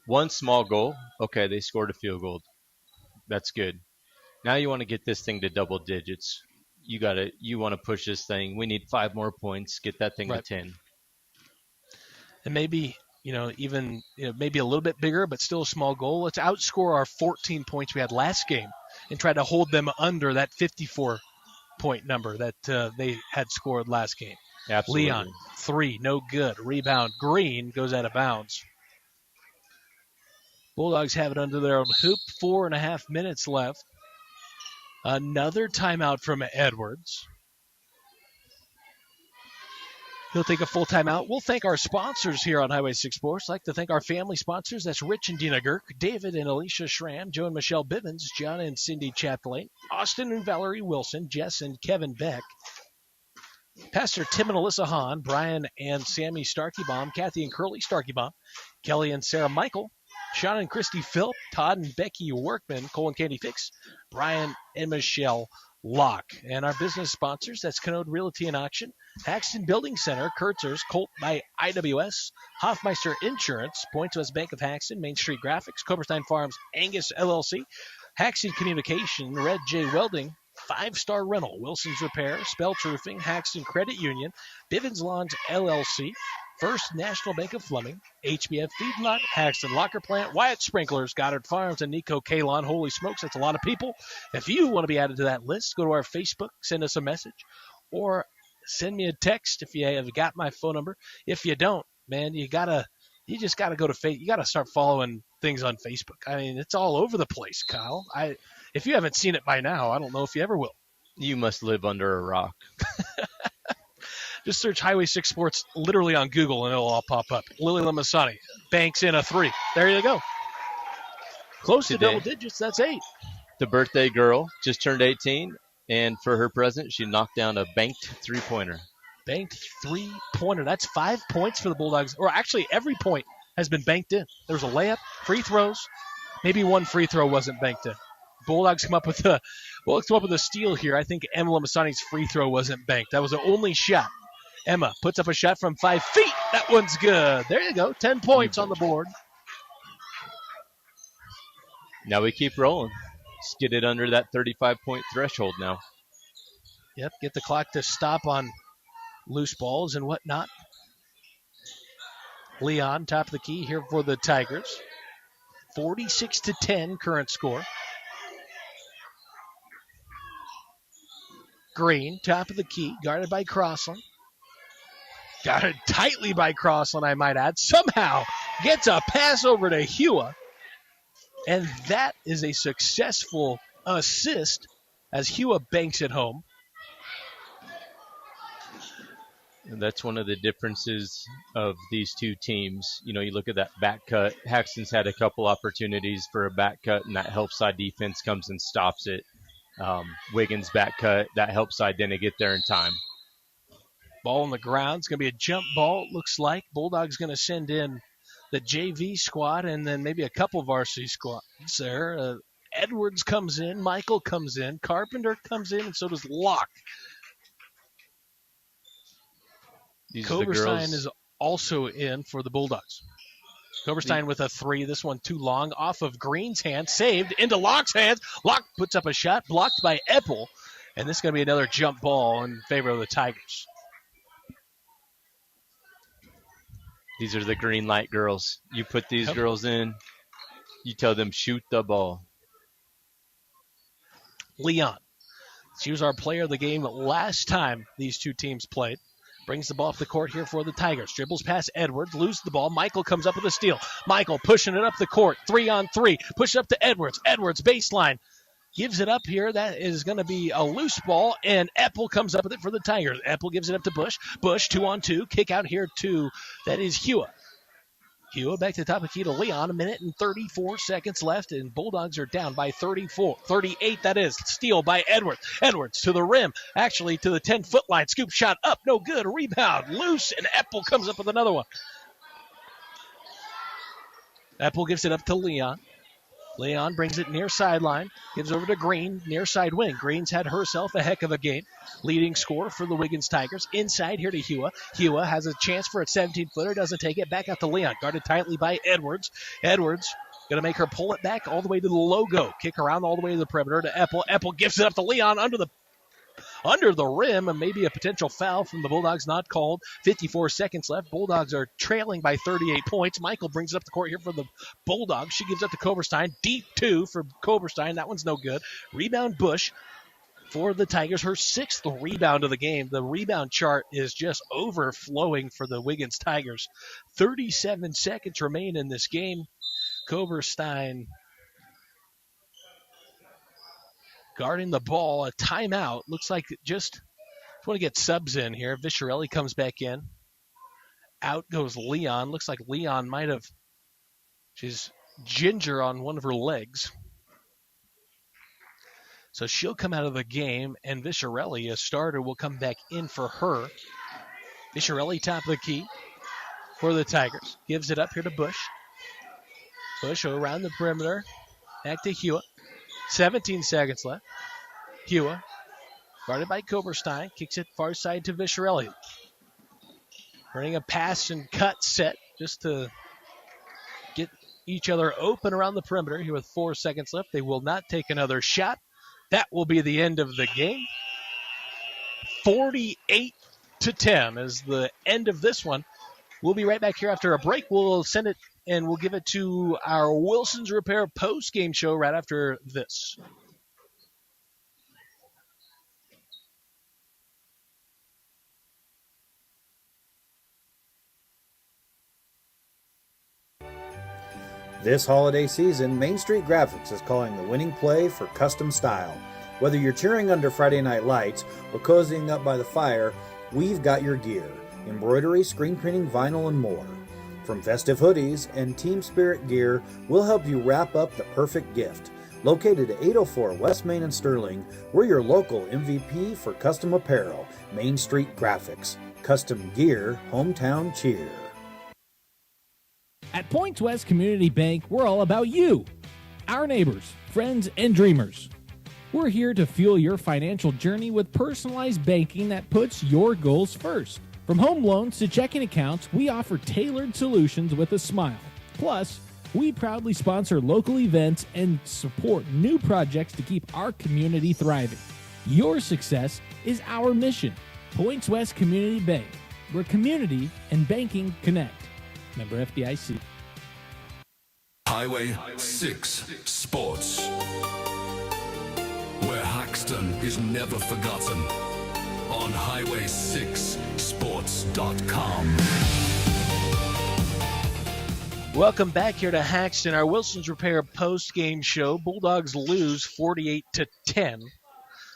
One small goal. Okay, they scored a field goal. That's good. Now you want to get this thing to double digits. You want to push this thing. We need 5 more points. Get that thing to 10. And maybe, maybe a little bit bigger, but still a small goal. Let's outscore our 14 points we had last game and try to hold them under that 54-point number that they had scored last game. Absolutely. Leon, 3, no good. Rebound, Green goes out of bounds. Bulldogs have it under their own hoop. 4.5 minutes left. Another timeout from Edwards. He'll take a full timeout. We'll thank our sponsors here on Highway 6 Sports. I'd like to thank our family sponsors. That's Rich and Dina Girk, David and Alicia Schramm, Joe and Michelle Bivens, John and Cindy Chaplain, Austin and Valerie Wilson, Jess and Kevin Beck, Pastor Tim and Alyssa Hahn, Brian and Sammy Starkeybaum, Kathy and Curly Starkeybaum, Kelly and Sarah Michael, Sean and Christy Philp, Todd and Becky Workman, Cole and Candy Fix, Brian and Michelle Locke. And our business sponsors, that's Canode Realty and Auction, Haxtun Building Center, Kurtzers, Colt by IWS, Hoffmeister Insurance, Point West Bank of Haxtun, Main Street Graphics, Culverstein Farms, Angus LLC, Haxtun Communication, Red J Welding, 5-Star Rental, Wilson's Repair, Spelch Roofing, Haxtun Credit Union, Bivens Lawns LLC, First National Bank of Fleming, HBF Feedlot, Haxtun Locker Plant, Wyatt Sprinklers, Goddard Farms, and Nico Kalon. Holy smokes, that's a lot of people. If you want to be added to that list, go to our Facebook, send us a message, or send me a text if you have got my phone number. If you don't, man, you got to You just got to go to you got to start following things on Facebook. I mean, it's all over the place, Kyle. If you haven't seen it by now, I don't know if you ever will. You must live under a rock. Just search Highway 6 Sports literally on Google and it'll all pop up. Lily Limasani banks in a 3. There you go. Close to double digits. That's 8. The birthday girl just turned 18, and for her present, she knocked down a banked three-pointer. Banked three-pointer. That's 5 points for the Bulldogs. Or actually, every point has been banked in. There was a layup, free throws. Maybe one free throw wasn't banked in. Bulldogs come up with a steal here. I think Emma Limasani's free throw wasn't banked. That was the only shot. Emma puts up a shot from 5 feet. That one's good. There you go. 10 points on the board. Now we keep rolling. Let's get it under that 35-point threshold now. Yep, get the clock to stop on loose balls and whatnot. Leon, top of the key here for the Tigers. 46-10 current score. Green, top of the key, guarded by Crossland. Guarded tightly by Crossland, I might add. Somehow gets a pass over to Hua. And that is a successful assist as Hua banks it home. And that's one of the differences of these two teams. You know, you look at that back cut. Haxton's had a couple opportunities for a back cut, and that help side defense comes and stops it. Wiggins back cut, that help side didn't get there in time. Ball on the ground. It's going to be a jump ball, it looks like. Bulldogs going to send in the JV squad and then maybe a couple varsity squads there. Edwards comes in. Michael comes in. Carpenter comes in, and so does Locke. Koberstein is also in for the Bulldogs. Koberstein with a 3. This one too long. Off of Green's hand. Saved into Locke's hands. Locke puts up a shot. Blocked by Eppel. And this is going to be another jump ball in favor of the Tigers. These are the green light girls. You put these girls in, you tell them shoot the ball. Leon. She was our player of the game last time these two teams played. Brings the ball off the court here for the Tigers. Dribbles past Edwards. Loses the ball. Michael comes up with a steal. Michael pushing it up the court. 3-on-3. Push it up to Edwards. Edwards baseline. Gives it up here. That is going to be a loose ball, and Eppel comes up with it for the Tigers. Eppel gives it up to Bush. Bush, 2-on-2. Kick out here to, that is Hua. Hua back to the top of the key to Leon. 1:34 seconds left, and Bulldogs are down by 38, that is. Steal by Edwards. Edwards to the rim, actually to the 10-foot line. Scoop shot up, no good. Rebound, loose, and Eppel comes up with another one. Eppel gives it up to Leon. Leon brings it near sideline, gives over to Green, near side wing. Green's had herself a heck of a game. Leading scorer for the Wiggins Tigers. Inside here to Hua. Hua has a chance for a 17-footer, doesn't take it. Back out to Leon, guarded tightly by Edwards. Edwards going to make her pull it back all the way to the logo. Kick around all the way to the perimeter to Eppel. Eppel gives it up to Leon under the rim, and maybe a potential foul from the Bulldogs not called. 54 seconds left. Bulldogs are trailing by 38 points. Michael brings it up the court here for the Bulldogs. She gives up to Koberstein. Deep 2 for Koberstein. That one's no good. Rebound Bush for the Tigers. Her 6th rebound of the game. The rebound chart is just overflowing for the Wiggins Tigers. 37 seconds remain in this game. Koberstein guarding the ball, a timeout. Looks like just want to get subs in here. Viscerelli comes back in. Out goes Leon. Looks like Leon might have, she's ginger on one of her legs. So she'll come out of the game, and Viscerelli, a starter, will come back in for her. Viscerelli, top of the key for the Tigers. Gives it up here to Bush. Bush around the perimeter. Back to Hua. 17 seconds left. Hua, guarded by Koberstein, kicks it far side to Viscerelli. Running a pass and cut set just to get each other open around the perimeter here with 4 seconds left. They will not take another shot. That will be the end of the game. 48-10 is the end of this one. We'll be right back here after a break. We'll send it and we'll give it to our Wilson's Repair post-game show right after this. This holiday season, Main Street Graphics is calling the winning play for custom style. Whether you're cheering under Friday Night Lights or cozying up by the fire, we've got your gear. Embroidery, screen printing, vinyl, and more. From festive hoodies and team spirit gear, we'll help you wrap up the perfect gift. Located at 804 West Main in Sterling, we're your local MVP for custom apparel. Main Street Graphics. Custom gear, hometown cheer. At Points West Community Bank, we're all about you, our neighbors, friends, and dreamers. We're here to fuel your financial journey with personalized banking that puts your goals first. From home loans to checking accounts, we offer tailored solutions with a smile. Plus, we proudly sponsor local events and support new projects to keep our community thriving. Your success is our mission. Points West Community Bank, where community and banking connect. Member FDIC. Highway 6 Sports, where Haxtun is never forgotten. On highway6sports.com. Welcome back here to Haxtun, our Wilson's Repair post-game show. Bulldogs lose 48-10. But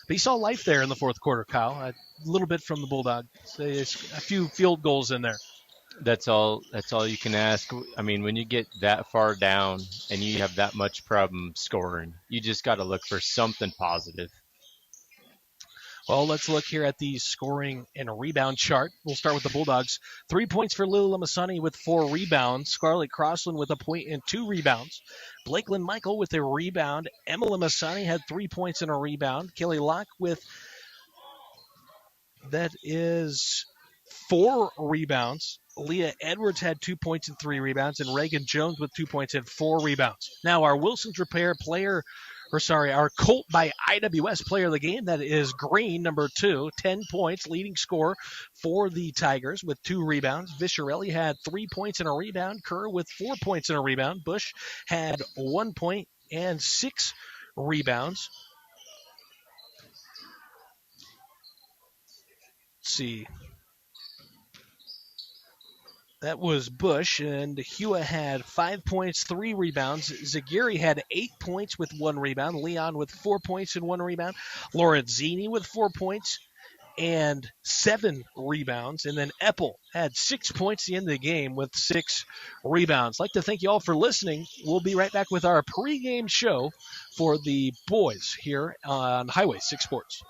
you saw life there in the fourth quarter, Kyle. A little bit from the Bulldogs. There's a few field goals in there. That's all you can ask. I mean, when you get that far down and you have that much problem scoring, you just got to look for something positive. Well, let's look here at the scoring and rebound chart. We'll start with the Bulldogs. 3 points for Lulu Lamasani with 4 rebounds. Scarlett Crossland with a point and 2 rebounds. Blakelyn Michael with a rebound. Emma Lamasani had 3 points and a rebound. Kelly Locke with, that is 4 rebounds. Leah Edwards had 2 points and 3 rebounds. And Reagan Jones with 2 points and 4 rebounds. Now, our Wilson's Repair our Colt by IWS player of the game, that is Green, number 2, 10 points, leading scorer for the Tigers with 2 rebounds. Viscerelli had 3 points and a rebound. Kerr with 4 points and a rebound. Bush had 1 point and 6 rebounds. Let's see. That was Bush, and Hua had 5 points, 3 rebounds. Zagiri had 8 points with 1 rebound. Leon with 4 points and 1 rebound. Lorenzini with 4 points and 7 rebounds. And then Eppel had 6 points at the end of the game with 6 rebounds. I'd like to thank you all for listening. We'll be right back with our pregame show for the boys here on Highway 6 Sports.